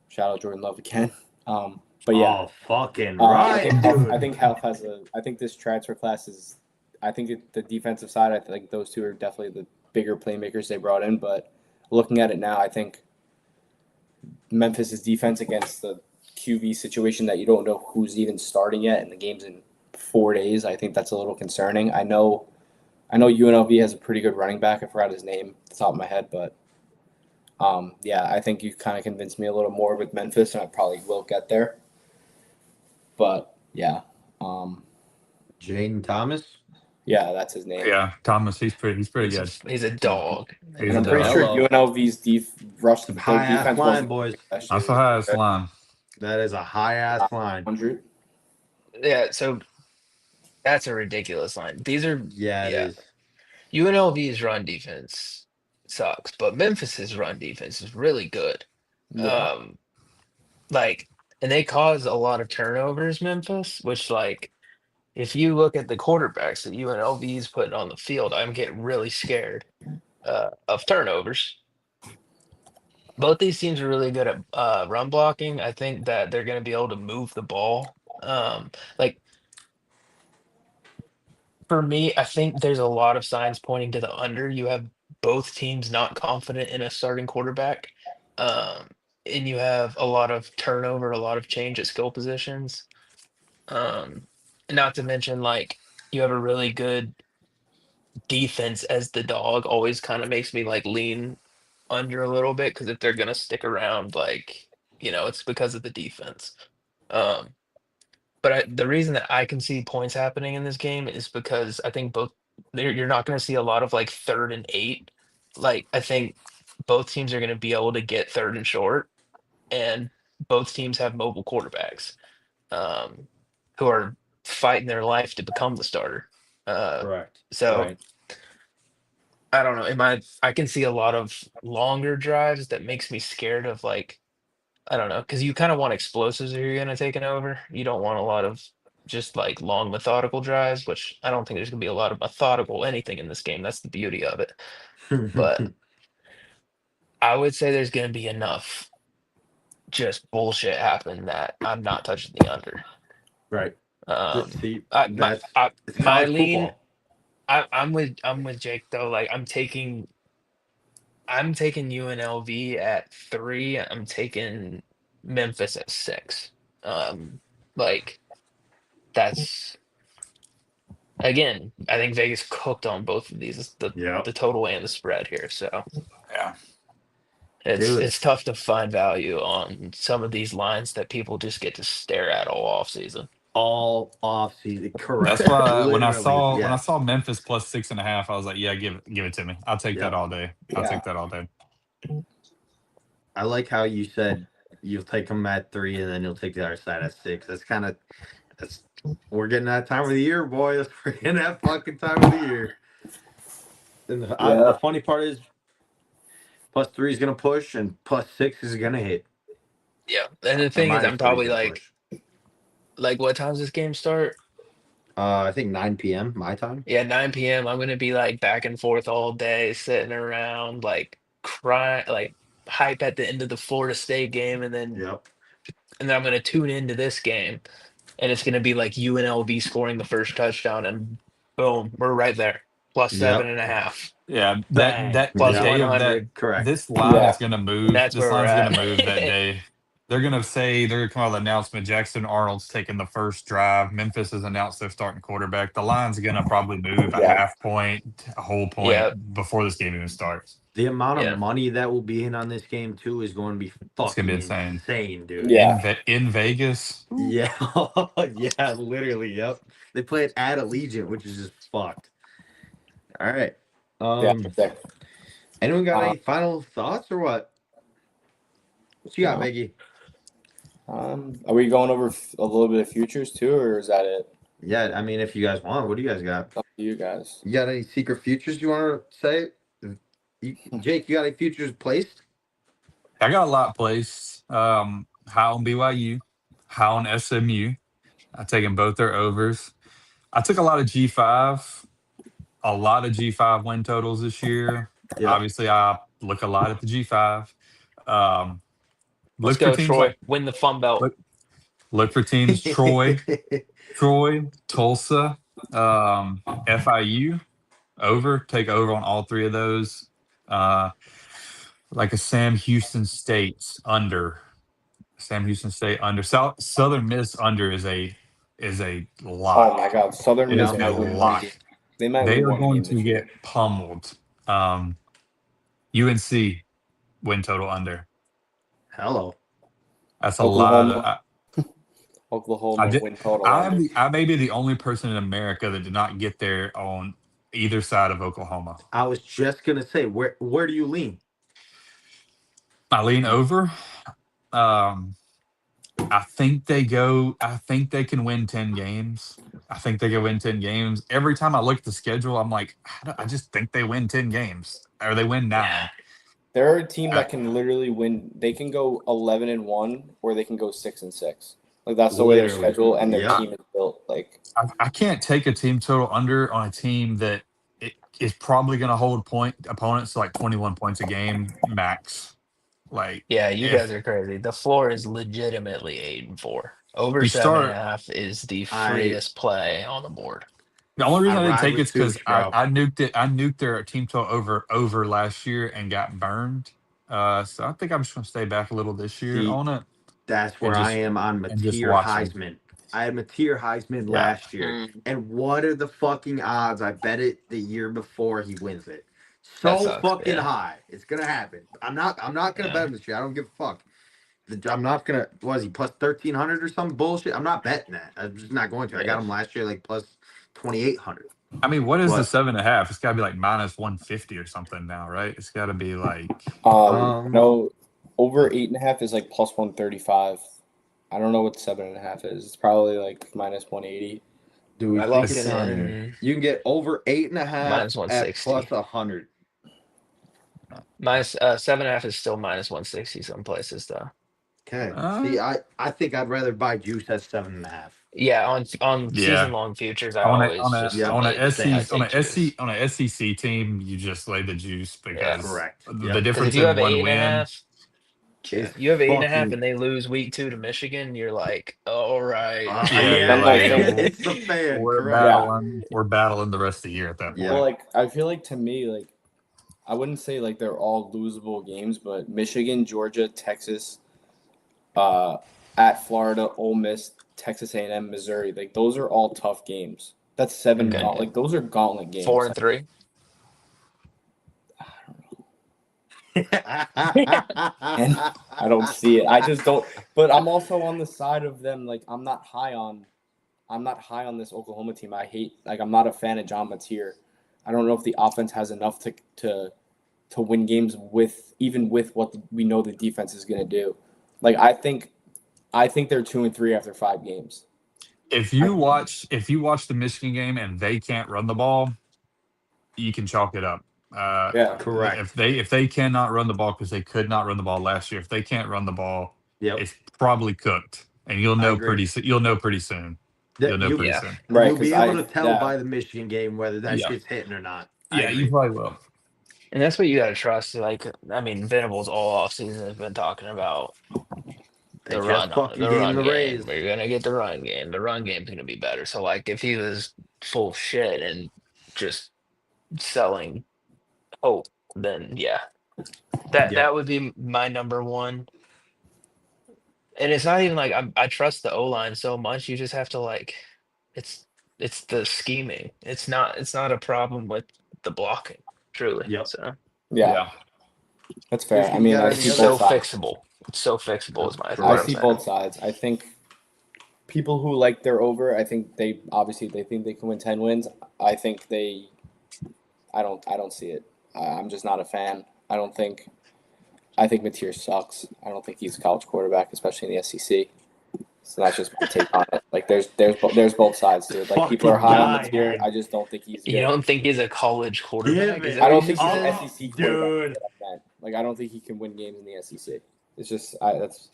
Shout out Jordan Love again. But yeah, Oh, fucking I right, think dude. Health has a. I think this transfer class is. I think the defensive side. I think those two are definitely the bigger playmakers they brought in. But looking at it now, I think Memphis's defense against the QB situation that you don't know who's even starting yet, and the game's in 4 days. I think that's a little concerning. I know UNLV has a pretty good running back. I forgot his name off the top of my head, but yeah, I think you kind of convinced me a little more with Memphis, and I probably will get there. But yeah, Jaden Thomas. yeah, that's his name. Yeah, Thomas, he's pretty good. He's a dog. He's And a I'm pretty dog. sure Hello. UNLV's their High ass defense line, wasn't boys. last That's year. the highest line. That is a high ass line. 100. Yeah, so that's a ridiculous line. These are Yeah, it yeah. is. UNLV's run defense sucks, but Memphis's run defense is really good. Yeah, Like, and they cause a lot of turnovers, Memphis, which like if you look at the quarterbacks that UNLV is putting on the field, I'm getting really scared of turnovers. Both these teams are really good at run blocking. I think that they're going to be able to move the ball. Like for me, I think there's a lot of signs pointing to the under. You have both teams not confident in a starting quarterback, um, and you have a lot of turnover, a lot of change at skill positions. Um, not to mention, like you have a really good defense as the dog. Always kind of makes me like lean under a little bit because if they're gonna stick around, like it's because of the defense. Um, but the reason that I can see points happening in this game is because I think both you're not going to see a lot of like 3rd and 8. Like I think both teams are going to be able to get 3rd and short, and both teams have mobile quarterbacks um, who are fighting their life to become the starter. Correct. So Right. I don't know. I can see a lot of longer drives that makes me scared of like I don't know, because you kind of want explosives if you're going to take an over. You don't want a lot of just like long methodical drives, which I don't think there's going to be a lot of methodical anything in this game. That's the beauty of it. But I would say there's going to be enough just bullshit happen that I'm not touching the under. Right. Um, See, I, my that's I, it's my college lean football. I'm with Jake though. Like I'm taking UNLV at 3. I'm taking Memphis at 6. Um, like that's again, I think Vegas cooked on both of these, Yeah. the total and the spread here. So Yeah. it's Do it. it's tough to find value on some of these lines that people just get to stare at all off season. All off season. That's Correct. why Literally. when I Yes. saw Memphis plus 6.5, I was like, yeah, give it to me. I'll take that Yep. all day. I'll Yeah. take that all day. I like how you said you'll take them at 3 and then you'll take the other side at 6. That's we're getting that time of the year, boys. We're getting that fucking time of the year. And the funny part is +3 is gonna push and +6 is gonna hit. Yeah, and the Or thing is, I'm -3 is probably gonna push. like what time's this game start? I think 9 p.m. my time. Yeah, 9 p.m. I'm gonna be like back and forth all day, sitting around, like crying, like hype at the end of the Florida State game, Yep. and then I'm gonna tune into this game, and it's gonna be like UNLV scoring the first touchdown, and boom, we're right there, plus seven Yep. and a half, Yeah, bang, the plus Yep. day of that 100. Correct. this line Yeah. is gonna move. That's This where we're line's gonna at. move that day. They're gonna come out with an announcement. Jackson Arnold's taking the first drive. Memphis has announced their starting quarterback. The line's gonna probably move a Yeah. half point, a whole Yeah, point before this game even starts. The amount of yeah. money that will be in on this game too is going to be It's gonna be fucking insane. insane, dude. Yeah. In Vegas. Yeah. Yeah, literally. Yep. They play it at Allegiant, which is just fucked. All right. Yeah. Anyone got any final thoughts or what? What you got, No. Maggie? Are we going over a little bit of futures too, or is that it? Yeah, I mean, if you guys want, what do you guys got? Up to you guys. You got any secret futures you want to say? Jake, you got any futures placed? I got a lot placed. High on BYU, high on SMU. I taken both their overs. I took a lot of G5, a lot of G5 win totals this year. Yep. Obviously, I look a lot at the G5. Um, Let's look for go, teams Troy. like Win the Fun Belt. look for teams Troy, Tulsa, FIU over. Take over on all three of those. Like a Sam Houston State under. Sam Houston State under. Southern Miss under is a lot. Oh my God, Southern It Miss is might a win one lot. game. They might They win are one going game to this get year. pummeled. UNC win total under. Hello. That's a lot. Oklahoma win total under. I may be the only person in America that did not get there on either side of Oklahoma. I was just gonna say, where do you lean? I lean over. I think they can win 10 games. I think they can win 10 games. Every time I look at the schedule, I'm like, I just think they win 10 games or they win 9. They're a team that can literally win. They can go 11-1, or they can go 6-6. Like that's the way their Literally. schedule and their Yep. team is built. Like I can't take a team total under on a team that is probably going to hold opponents to like 21 points a game max. Like, Yeah, you if guys are crazy. The floor is legitimately 8-4. Over we 7.5 is the freest play on the board. the only reason I I didn't ride take with it's because Sush, bro. I nuked it. I nuked their team total over last year and got burned. So I think I'm just going to stay back a little this year See, on it. That's where I am on and just Mateer watch them. Heisman. I had Mateer Heisman Yeah. last year. And what are the fucking odds? I bet it the year before he wins it. That So sucks, fucking yeah. high. It's gonna happen. I'm not gonna Yeah. bet him this year. I don't give a fuck. I'm not gonna was he plus 1,300 or some bullshit? I'm not betting that. I'm just not going to. I got him last year like plus 2,800. I mean, what is the What? 7.5? It's got to be like minus 150 or something now, right? It's got to be like no, over 8.5 is like plus 135. I don't know what 7.5 is. It's probably like minus 180. Do we I think locked it's it on in. here? You can get over 8.5 Minus at 160. plus 100. Minus 7.5 is still minus 160 some places though. Okay. See, I think I'd rather buy juice at 7.5. Yeah, on Yeah. season long futures, I on always just yeah, on lay a the SC on a juice. SC on a SEC team, you just lay the juice because Correct. the Yep. difference If you in have one win. 8.5, is You have 8.5, fucking. and they lose week 2 to Michigan. You're like, all right. Yeah, Yeah, you're like, it's the fan. we're Correct. battling. We're battling the rest of the year at that point. Yeah. Well, like I feel like to me, like I wouldn't say like they're all losable games, but Michigan, Georgia, Texas, at Florida, Ole Miss, Texas A&M, Missouri, like those are all tough games. That's 7 Okay. like those are gauntlet games. 4 and 3. And I don't see it. I just don't. But I'm also on the side of them. Like I'm not high on this Oklahoma team. I'm not a fan of John Mateer. I don't know if the offense has enough to win games with what we know the defense is going to do. Like I think they're 2 and 3 after 5 games. If you watch the Michigan game and they can't run the ball, you can chalk it up. Yeah. Correct. If they cannot run the ball because they could not run the ball last year, if they can't run the ball, Yep. it's probably cooked, and you'll I know agree. You'll know pretty soon. You'll know pretty Yeah. soon. Right. You'll be 'cause able to tell yeah. by the Michigan game whether that Yeah. shit's hitting or not. Yeah, you probably will. And that's what you got to trust. Like, I mean, Venables all offseason has been talking about They the just run fucking the gave run him the game. raise. We're gonna get the run game. The run game's gonna be better. So like if he was full shit and just selling hope, then yeah. That would be my number one. And it's not even like I trust the O-line so much. You just have to like it's the scheming. It's not a problem with the blocking, truly. Yep. So Yeah. That's fair. Houston, I mean, you got I any see it's other- so both sides. fixable. It's so fixable is my Correct. I what I'm see saying. both sides. I think people who like their over, I think they think they can win 10 wins. I think I don't see it. I'm just not a fan. I think Mateer sucks. I don't think he's a college quarterback, especially in the SEC. So that's just my take on it. Like there's both sides to it. Like people are high on Fucking Mateer. guy. I just don't think he's good. You don't think he's a college quarterback? Yeah, Is man. that I don't what think you he's said? an SEC quarterback. Dude. That's what I meant. Like I don't think he can win games in the SEC. It's just that's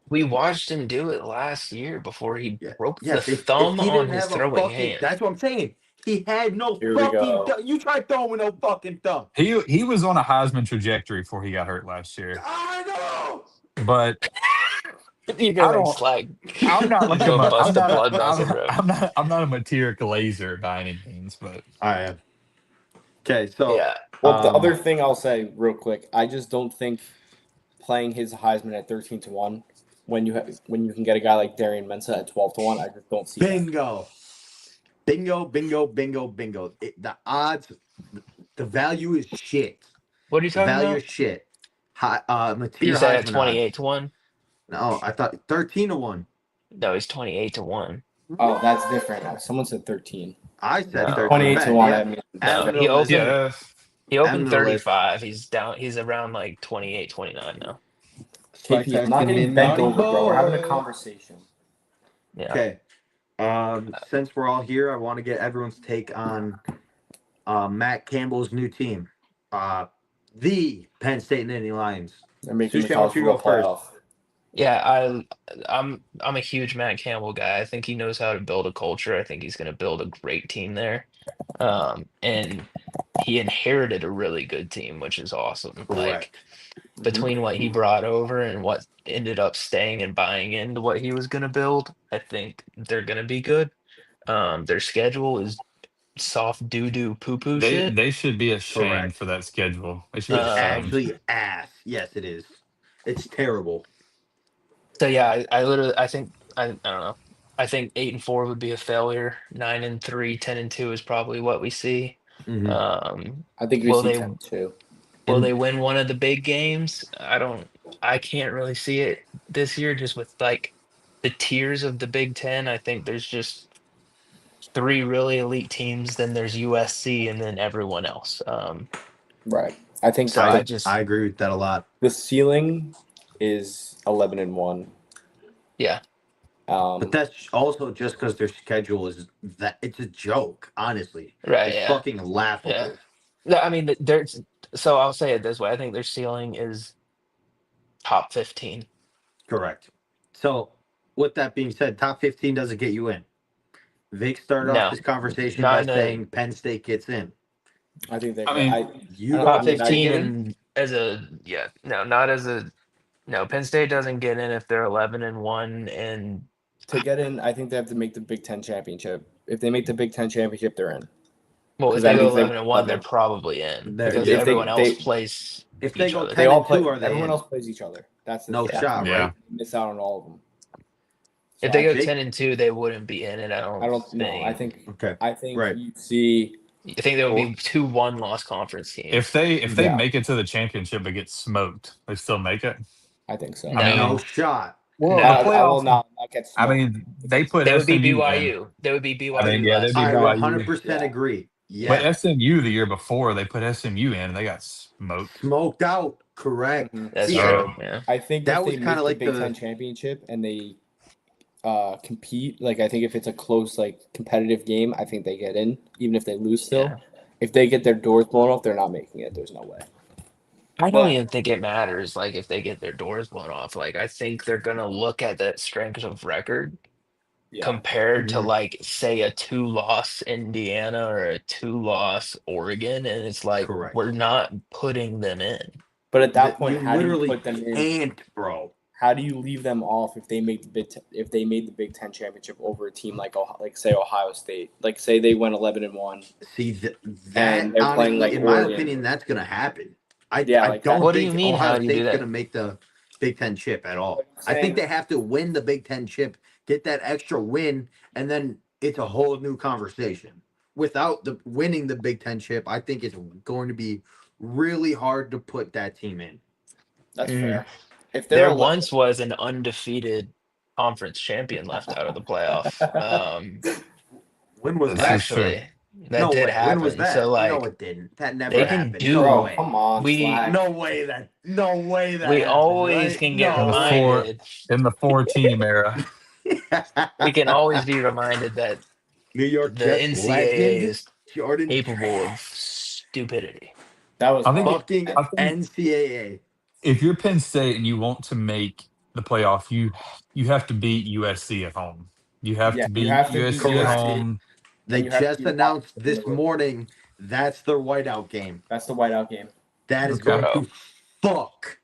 We watched him do it last year before he broke the Yes, if thumb he on didn't his have a throwing fucking, hand. that's what I'm saying. He had no Here we fucking go. thumb. You try throwing no fucking thumb. He was on a Heisman trajectory before he got hurt last year, I know. but You're I gonna make don't. Slag I'm not like go I'm bust a not blood vessel, bro. I'm not a Mateer glazer by any means, but I am. Okay, so Yeah, well. The other thing I'll say real quick, I just don't think playing his Heisman at 13-1 when you can get a guy like Darian Mensah at 12-1, I just don't see that. bingo. The odds, the value is shit. what are you The talking value about? is shit. Mateer You said at Heisman 28-1. No, I thought 13-1. No, he's 28-1. Oh, that's different. Someone said 13. I said No. 13. 28-1. Yeah. I mean, Add him to he the list. opened- He opened Add him to the list. 35. He's down. He's around like 28, 29 now. KP, I'm not getting bent over, bro. We're having a conversation. Yeah. Okay. Since we're all here, I want to get everyone's take on Matt Campbell's new team, the Penn State Nittany Lions. They're making Sushi, the I want college you to go football first. playoff. Yeah, I'm a huge Matt Campbell guy. I think he knows how to build a culture. I think he's going to build a great team there. And he inherited a really good team, which is awesome. Like between what he brought over and what ended up staying and buying into what he was going to build, I think they're going to be good. Their schedule is soft doo-doo poo-poo shit. they should be ashamed Correct. for that schedule. They should be It's ashamed. actually ass. Yes, it is. It's terrible. So yeah, I literally I think I don't know. I think 8-4 would be a failure. 9-3, 10-2 is probably what we see. Mhm. I think we Will see they 10-2. will And- they win one of the big games? I can't really see it this year just with like the tiers of the Big Ten. I think there's just 3 really elite teams, then there's USC and then everyone else. Right. I think So I agree with that a lot. the ceiling is 11-1. Yeah. But that's also just because their schedule is that it's a joke, honestly. Right, It's yeah. fucking laughable. Yeah. No, I mean there's so I'll say it this way. I think their ceiling is top 15. Correct. So, with that being said, top 15 doesn't get you in. Vic started No. off this conversation Not by in a- saying Penn State gets in. I think they. I mean, You I don't- don't Top think they 15 get in? and as a not as a No, Penn State doesn't get in if they're 11-1, and To get in, I think they have to make the Big Ten championship. If they make the Big Ten championship, they're in. well, if 'Cause they that go means they 11-1, they're probably in They're- because yeah. everyone else They plays If they each go other. 10 they all and 2, play. are they Everyone in? else plays each other. That's the No thing. shot, Yeah. right? You miss out on all of them. So If they go Jake- 10-2, they wouldn't be in it. I I don't know. I think Okay. right. You see. I think there would be 2 1-loss conference teams. If they Yeah. make it to the championship but get smoked, they still make it. I think so. No. I mean, No shot. well, No. the I will playoffs. not get I smoked. mean, they put They would be SMU in. BYU. They would be BYU I mean, yeah, last they'd be year. I BYU. 100% Yeah. agree. But Yeah. SMU the year before, they put SMU in and they got smoked. Smoked out. Correct. Mhm. That's See, true. Yeah. I think That if was they kinda make like the Big the- Ten championship and they compete, like I think if it's a close, like competitive game, I think they get in, even if they lose still. Yeah. If they get their doors blown off, they're not making it. There's no way. I don't But- even think it matters. Like if they get their doors blown off, like I think they're gonna look at that strength of record Yeah. compared to Mhm. like say a 2-loss Indiana or a 2-loss Oregon, and it's like Correct. we're not putting them in. But at that point, you how do you literally put them in? can't, bro. How do you leave them off if they make the if they made the Big Ten championship over a team like say Ohio State, like say they went 11-1? See that And they're playing, honestly, like, in my Oregon. opinion, that's gonna happen. I Yeah, I like don't that. What do you think mean, Ohio how do you do State's that? gonna make the Big Ten chip at all. Like I'm I think saying- they have to win the Big Ten chip, get that extra win, and then it's a whole new conversation. Without the winning the Big Ten chip, I think it's going to be really hard to put that team in. That's Mm. fair. If they're There 11 once was an undefeated conference champion left out of the playoff. When was This that? is true. Actually, that No did way. happen. When was that? So like No, it didn't. That never they can happened. do- No Bro, way. come on, We- Slack. No way that. No way that. we happened, always right? can get No. reminded. In the 4-team era. We can always be reminded that New York the Jets NCAA legend is Jordan capable of stupidity. That was I think hard. fucking I think- NCAA. If you're Penn State and you want to make the playoff, you have to beat USC at home. You have Yeah, to you beat have to beat USC at Correct. home. They you have to just be announced watching this the road. morning that's their whiteout game. That's the whiteout game. That is Okay. going to fuck.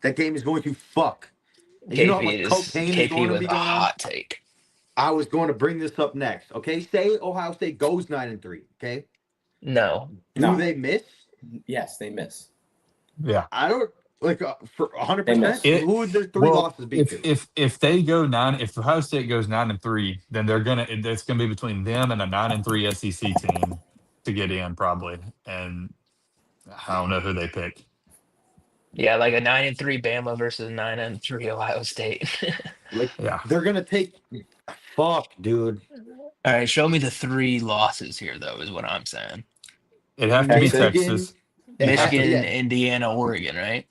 That game is going to fuck. And you know how much KP cocaine is going to with be a going on? hot take. I was going to bring this up next. Okay, say Ohio State goes 9-3. Okay, No, do No. they miss? Yes, they miss. Yeah. I don't like for They 100%. miss. Who would their three Well, losses be to? if they go if Ohio State goes 9-3, then it's gonna be between them and a 9-3 SEC team to get in probably, and I don't know who they pick. yeah, like a 9-3 Bama versus 9-3 Ohio State. Like Yeah, they're gonna take. Fuck, dude. All right, show me the 3 losses here, though, is what I'm saying. it'd have to be Michigan. Texas. It has to be- Michigan, yeah. Indiana, Oregon, right?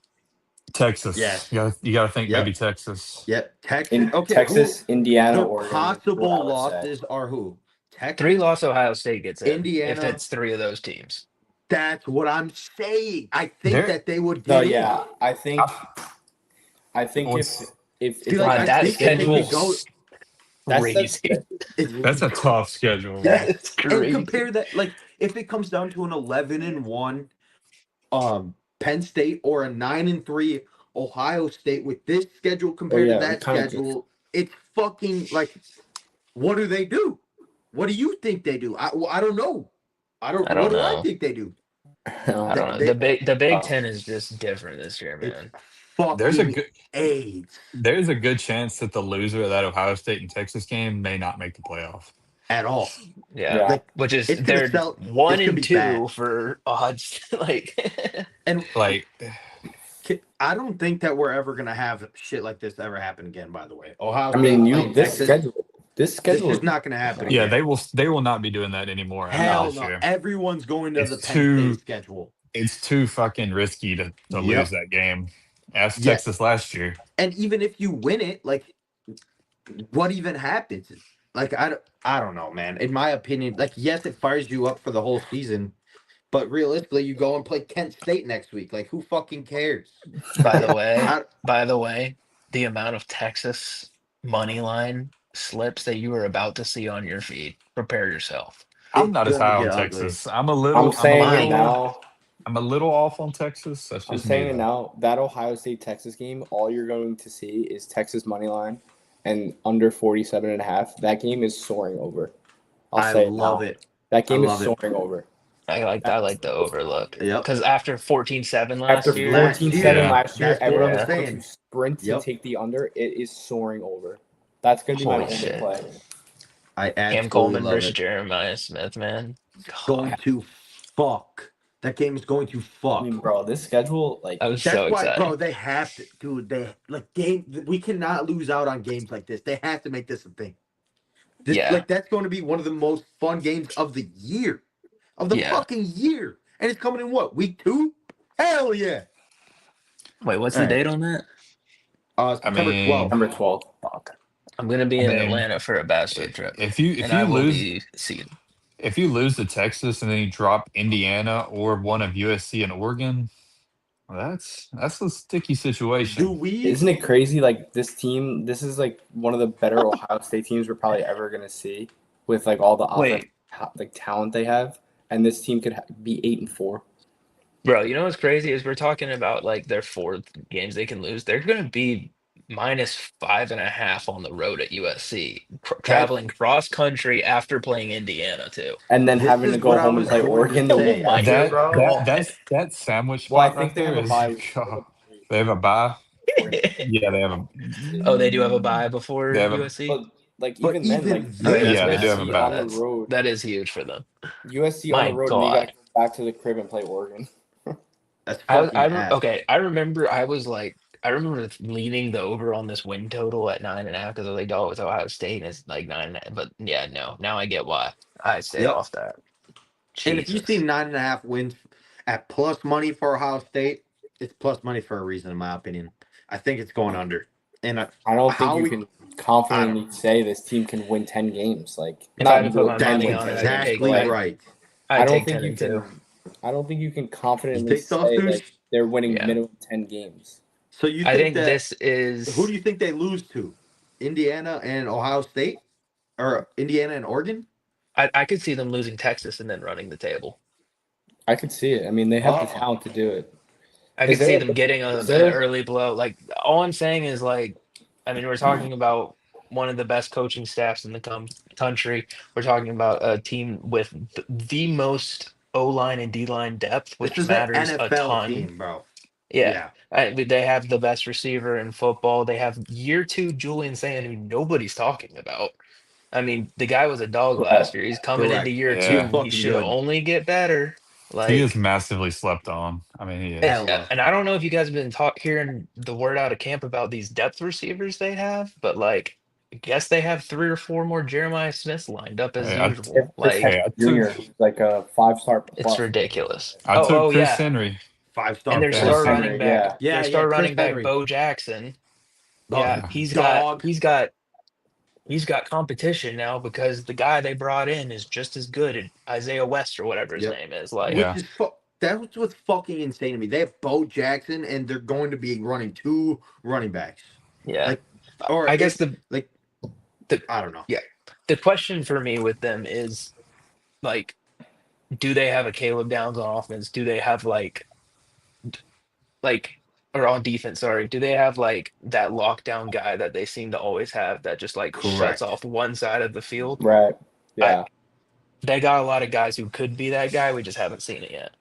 Texas. Yes. You gotta think Yep. maybe Texas. Yep, Texas. In Okay, Texas, Indiana, The Oregon. possible I would say. losses are who? Texas. 3-loss Ohio State gets in. If Indiana. it's 3 of those teams. That's what I'm saying. I think There- that they would No, get in. yeah, I think Well, if See, like, God, I that think that they could schedule's that's crazy. That's a tough schedule. Yeah. It's And crazy. compare that, like, if it comes down to an 11-1 Penn State or a 9-3 Ohio State with this schedule compared yeah, to that we kinda schedule, it's fucking like, what do they do? What do you think they do? I don't know. I don't what do I know. think they do? I don't know. They- The Big Ten is just different this year, It's man. fucking There's a good AIDS there's a good chance that the loser of that Ohio State and Texas game may not make the playoff. at all. Yeah. Yeah. Like, Which is it's gonna they're sell- 1 it's gonna and be 2 bad. for odds. Like And Like I don't think that we're ever gonna have shit like this ever happen again. By the way, Ohio. I mean, State playing this Texas, schedule. This This schedule is not gonna happen. yeah, again. they will not be doing that anymore after Hell this no. year. Everyone's going to It's the Penn too- State schedule. It's too fucking risky to Yep. lose that game. Ask Yeah. Texas last year. And even if you win it, like, what even happens? Like, I don't know, man. In my opinion, like, yes, it fires you up for the whole season, but realistically, you go and play Kent State next week. Like, who fucking cares? by the way, I- the amount of Texas money line slips that you are about to see on your feed, prepare yourself. I'm It's not as gonna high on get ugly. Texas. I'm a little. I'm saying lying. it now. I'm a little off on Texas. That's I'm just saying me. it Though. now. That Ohio State Texas game, all you're going to see is Texas money line and under 47.5. That game is soaring over. I'll I say it love now. it. That I game is love it. soaring over. I like the overlook. Yep. Because after 14-7 After last year, 14-7 Yeah. last year, That's what everyone I'm was going saying. to sprint to Yep. take the under. It is soaring over. That's going to be my Holy only shit. play. I Cam absolutely Coleman love versus it. Jeremiah Smith, man. Going to fuck. That game is going to I fuck. mean, bro, this schedule, like, I was That's so why, excited. bro. They have to, dude. They like game. We cannot lose out on games like this. They have to make this a thing. This Yeah. like that's going to be one of the most fun games of the year, of the Yeah. fucking year. And it's coming in what, week 2? Hell yeah. Wait, what's All the right. date on that? September mean, 12th. September 12th. Fuck. I'm gonna be I in mean, Atlanta for a bachelor trip, if you and I will lose be seeing. if you lose to Texas and then you drop Indiana or one of USC and Oregon, that's a sticky situation. Do we? Isn't it crazy? Like, this team, this is, like, one of the better Ohio State teams we're probably ever going to see with, like, all the offensive talent they have. And this team could be 8-4. Bro, you know what's crazy is we're talking about like their 4 games they can lose. They're gonna be -5.5 on the road at USC, traveling cross country after playing Indiana too. And then This having is to go what I home and was play going to Oregon the say. week after, bro. That sandwich Well, I spot think right they have there a is. bye. God, they have a bye. Yeah, they have a. Oh, they do have a bye before They have a. USC. But, like, But even then, like, even Okay, that's Yeah, they do have massive, a USC bro. on bye. the road. That is huge for them. USC on My the road, and you got to God. go back to the crib and play Oregon. that's fucking ass. Okay. I remember I remember leaning the over on this win total at 9.5 because I was like, oh, it's Ohio State and it's like 9.5. But yeah, no. Now I get why I stayed Yep. off that. And if you see Jesus. 9.5 wins at plus money for Ohio State, it's plus money for a reason, in my opinion. I think it's going under. And I don't how think you we can confidently say this team can win 10 games. Like, If I not had to put literally my 10 that's money wins, on it, 10 I'd games, take but, exactly like, right. I I'd don't take think 10 you and 2. can. I don't think you can You confidently think so, say Sush? that they're winning Yeah. minimum 10 games. So you I think think that this is who do you think they lose to? Indiana and Ohio State? Or Indiana and Oregon? I could see them losing Texas and then running the table. I could see it. I mean, they have the Oh. talent to do it. I Is could see there? them getting Is an there? early blow. Like all I'm saying is like, I mean, we're talking about one of the best coaching staffs in the country. We're talking about a team with the most O line and D line depth, This which is an matters a NFL ton. team, bro. Yeah, Yeah. they have the best receiver in football. They have year 2 Julian Sand, who nobody's talking about. I mean, the guy was a dog Right. last year. He's coming into Correct. year He's Yeah, 2. He fucking should good. only get better. he is Like, massively slept on. I mean, he is. Hella. and I don't know if you guys have been hearing the word out of camp about these depth receivers they have, but like, I guess they have 3 or 4 more Jeremiah Smiths lined up as Hey, If usual. Chris Like, Henry I Jr. took is like a 5-star it's plus. ridiculous. I Oh, took oh Chris yeah, Henry. Five and star their Chris star plus. Henry. running Henry, back, yeah. Yeah, yeah, Chris Henry. Bo Jackson. Oh, Yeah, Yeah. dog. he's got competition now because the guy they brought in is just as good at Isaiah West or whatever his Yep. name is. Like, Which Yeah. is that's what's fucking insane to me. They have Bo Jackson, and they're going to be running 2 running backs. yeah. Like, or I guess like, the I don't know. yeah, the question for me with them is like, do they have a Caleb Downs on offense? Do they have like or on defense, sorry, do they have like that lockdown guy that they seem to always have that just like shuts Correct. off one side of the field? Right. I Yeah. They got a lot of guys who could be that guy. We just haven't seen it yet.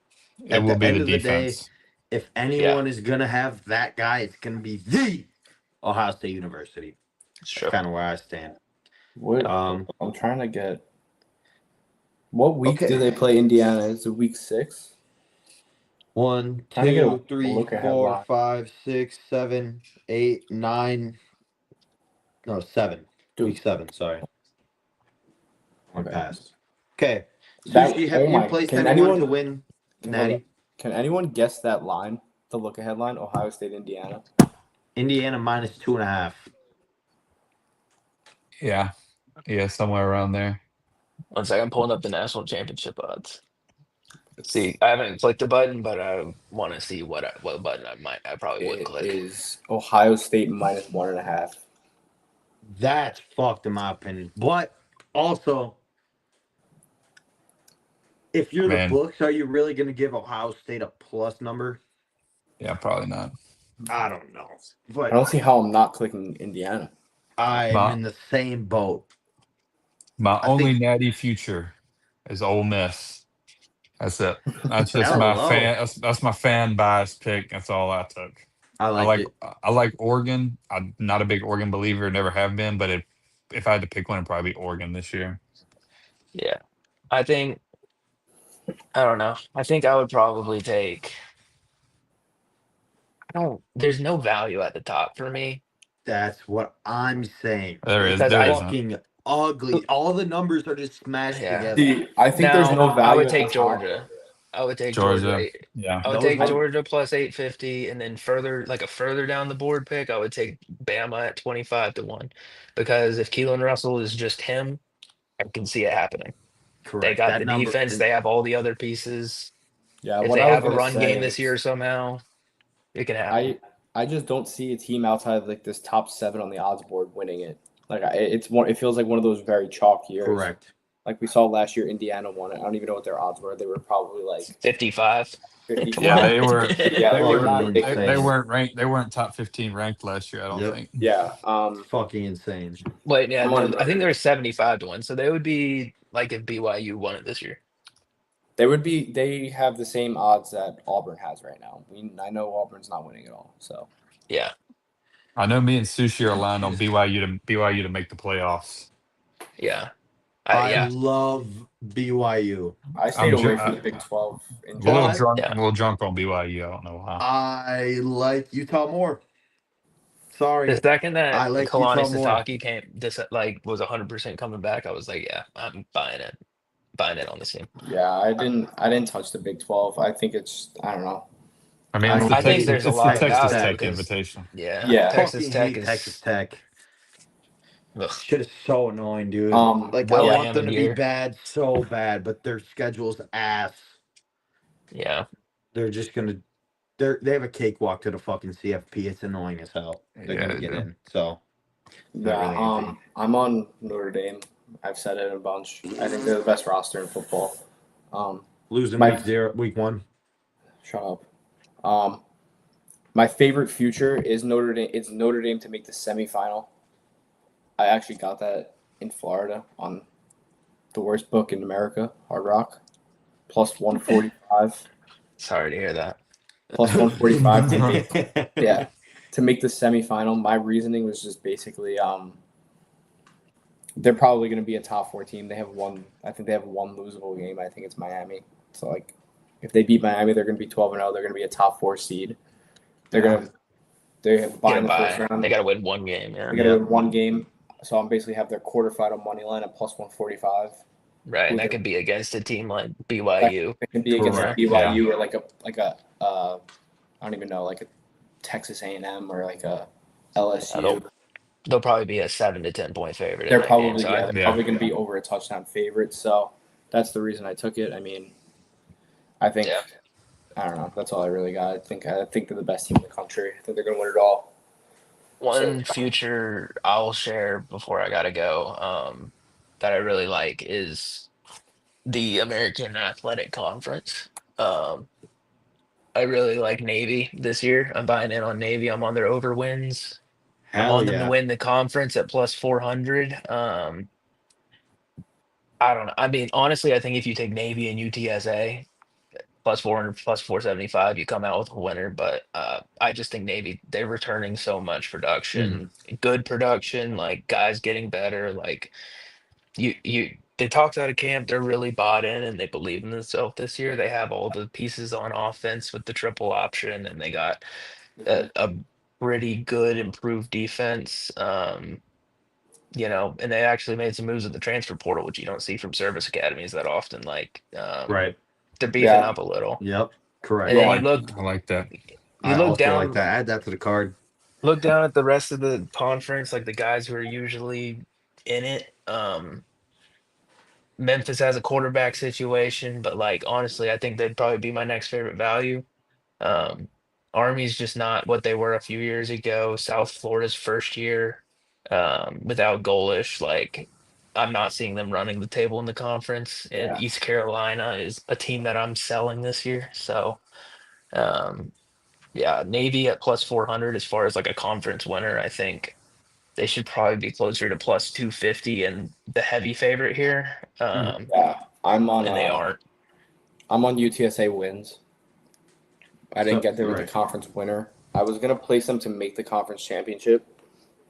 It At will the be end the of the day, defense. if Yeah, anyone is gonna have that guy, it's gonna be the Ohio State University. it's That's true. kind of where I stand. What? Um. I'm trying to get. What week Okay. do they play Indiana? Is it week 6? 1, Trying to get 2, a 3, look ahead 4, line. 5, 6, 7, 8, 9. No, 7. Dude. Week 7. Sorry. Went Okay. past. Okay. That- Sushi, have oh you my- placed can anyone anyone- to win Natty? Can anyone guess that line? The look ahead line, Ohio State, Indiana. Indiana minus 2.5. Yeah. Yeah, somewhere around there. One second, I'm pulling up the national championship odds. See, I haven't clicked the button, but I want to see what button I probably would It click. is Ohio State minus 1.5. That's fucked in my opinion. But also, If you're the Man, books, are you really going to give Ohio State a plus number? yeah, probably not. I don't know, I but don't see how I'm not clicking Indiana. I'm My in the same boat. my I only think natty future is Ole Miss. That's it. That's just my hello. fan. That's my fan bias pick. That's all I took. I I like like it. I like Oregon. I'm not a big Oregon believer, never have been. But if I had to pick one, it'd probably be Oregon this year. Yeah. I think I don't know. I think I would probably take I don't there's no value at the top for me That's what I'm saying. There is It's because there I isn't. fucking ugly. All the numbers are just smashed yeah. together. See, I think there's Now no I would value at the take top. Georgia. I would take Georgia. Georgia. Yeah. I would Those take one, Georgia plus 850, and then further, like a further down the board pick, I would take Bama at 25 to 1. Because if Keelan Russell is just him, I can see it happening. They correct. got That the number, defense, and they have all the other pieces. Yeah, If what they I was have a gonna run game say this year is somehow, it can happen. I just don't see a team outside of like this top 7 on the odds board winning it. Like it's one. It feels like one of those very chalk years. correct. Like we saw last year, Indiana won it. I don't even know what their odds were. They were probably like 55 to 55. Yeah, 1. they were. Yeah, They they were were. not Fucking They ridiculous. insane. weren't ranked. They weren't top 15 ranked last year. I don't Yep. think. Yeah. Fucking insane. Wait, yeah, I'm no, on I think Notre they're Dame. 75 to 1. So they would be like if BYU won it this year. They would be. They have the same odds that Auburn has right now. I know Auburn's not winning at all. So Yeah. I know me and Sushi are Which aligned on is, BYU to make the playoffs. Yeah. I Yeah. love BYU, I stayed away from I'm the Big 12 in a little general. but drunk. Yeah. I'm a little drunk on BYU. I don't know why. I like Utah more. The Sorry, second that I like Kalani Utah more. Sitake came this like was 100% coming back, I was like, yeah, I'm buying it. Buying it on the team. Yeah, I didn't touch the Big 12. I think it's I don't know. I mean, I it's the I think think Hate there's a It's the lot of Texas Texas value Tech. Tech because invitation. yeah, yeah. Texas Fucking Tech hate Texas is Tech. ugh, Shit is so annoying, dude. Like I Will want them Hammond to be year. bad so bad, but their schedule's ass. Yeah. They're just gonna they have a cakewalk to the fucking CFP. It's annoying as hell. They're Yeah, gonna they get do. in. So Yeah, not really anything. I'm on Notre Dame. I've said it a bunch. I think they're the best roster in football. Losing My week 1. shut up. My favorite future is Notre Dame. It's Notre Dame to make the semifinal. I actually got that in Florida on the worst book in America, Hard Rock, plus 145. Sorry to hear that. Plus 145 to make yeah to make the semifinal. My reasoning was just basically they're probably going to be a top 4 team. They have one. I think they have one losable game. I think it's Miami. So like, if they beat Miami, they're going to be 12-0. They're going to be a top 4 seed. They're Yeah. going to they have bye Get in a the first bye. round. They gotta win one game, yeah. They got to win one game. So I'm basically have their quarterfinal money line at plus 145. Right. And Who that they- could be against a team like That, BYU. that can be against Correct. BYU or like a I don't even know, like a Texas A&M or like a LSU. They'll probably be a 7 to 10 point favorite in They're that game. probably So yeah, they're Yeah. probably going to be over a touchdown favorite. So that's the reason I took it. I mean, I think Yeah. I don't know. That's all I really got. I think they're the best team in the country. I think they're going to win it all. one future I'll share before I gotta go, that I really like is the American Athletic Conference. Um, I really like Navy this year. I'm buying in on Navy. I'm on their over wins. I'm Hell on them to yeah. win the conference at plus 400. I don't know. I mean, honestly, I think if you take Navy and UTSA plus 400 plus 475, you come out with a winner. But I just think Navy, they're returning so much production, good production, like guys getting better. Like they talked out of camp, they're really bought in and they believe in themselves this year. They have all the pieces on offense with the triple option, and they got a pretty good improved defense. And they actually made some moves at the transfer portal, which you don't see from service academies that often. Like, Right. they're beefing Yeah. up a little. Yep. Correct. And then I like that. you I look also like down, that. Add that to the card. look down at the rest of the conference, like the guys who are usually in it. Memphis has a quarterback situation, but like honestly, I think they'd probably be my next favorite value. Um, Army's just not what they were a few years ago. South Florida's first year, without Golish, like I'm not seeing them running the table in the conference. And Yeah. East Carolina is a team that I'm selling this year. So, um, yeah, Navy at plus 400 as far as like a conference winner. I think they should probably be closer to plus 250 and the heavy favorite here. Yeah, I'm on. And they aren't. I'm on UTSA wins. I didn't So, get there with the right. conference winner. I was gonna place them to make the conference championship,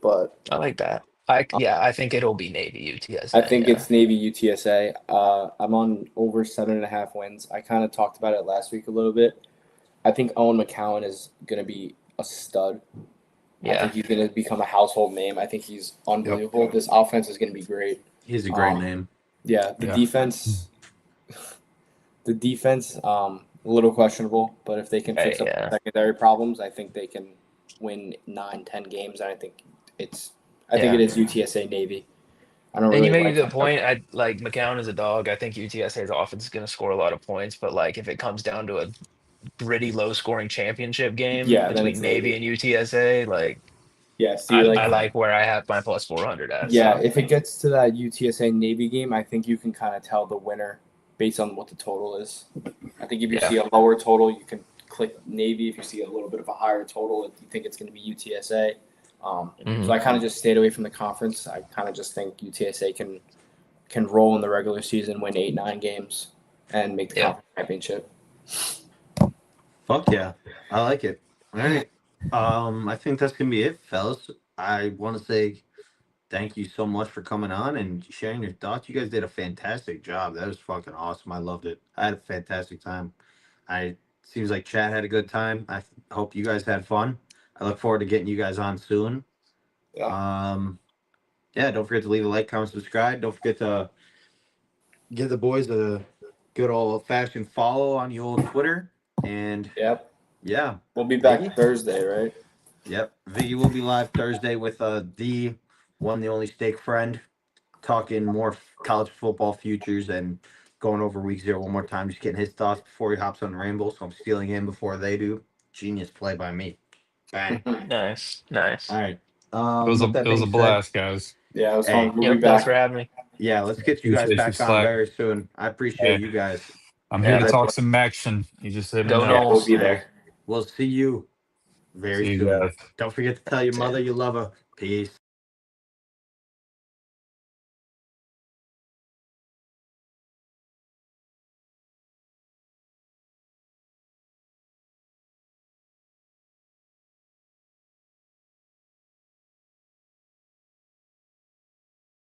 but I like that. I think it'll be Navy UTSA. I think Yeah. it's Navy UTSA. I'm on over 7.5 wins. I kind of talked about it last week a little bit. I think Owen McCowan is gonna be a stud. I Yeah. think he's gonna become a household name. I think he's unbelievable. This offense is gonna be great. He's a great name. Yeah, the Yeah. defense. The defense, a little questionable, but if they can fix up Yeah. the secondary problems, I think they can win 9-10 games. And I think it is UTSA Navy. I don't And really you make like a good point. I like McCown is a dog. I think UTSA's offense is going to score a lot of points, but like if it comes down to a gritty, low-scoring championship game Yeah, then between it's Navy Navy. and UTSA, like Yeah, see, I like where I have my plus 400 at. yeah, So if it gets to that UTSA Navy game, I think you can kind of tell the winner based on what the total is. I think if you Yeah. see a lower total, you can click Navy. If you see a little bit of a higher total, you think it's going to be UTSA. Mhm. So I kind of just stayed away from the conference. I kind of just think UTSA can roll in the regular season, win 8-9 games, and make the Yeah. conference championship. Fuck yeah. I like it. All right. I think that's gonna be it, fellas. I want to say thank you so much for coming on and sharing your thoughts. You guys did a fantastic job. That was fucking awesome. I loved it. I had a fantastic time. I seems like Chad had a good time. Hope you guys had fun. I look forward to getting you guys on soon. Yeah. Yeah, don't forget to leave a like, comment, subscribe. Don't forget to give the boys a good old fashioned follow on the old Twitter. And Yep. yeah, We'll be back Viggy? Thursday, right? Yep. Viggy will be live Thursday with the one, the only steak friend, talking more college football futures and going over week 0 one more time, just getting his thoughts before he hops on the Rainbow. So I'm stealing him before they do. Genius play by me. Bang. Nice. All right. It was a With that it was a being said, blast, guys. Yeah, it was Hey. fun. We'll Yep. be Thanks back. for having me. yeah, let's get you guys Appreciate you, back on Slack. very soon. I appreciate you guys. I'm here Yeah. to All right, talk some action. You just let me Go know. Yeah, we'll Knowles. be there. we'll see you very See you soon. guys. Don't forget to tell your See ya. mother you love her. Peace.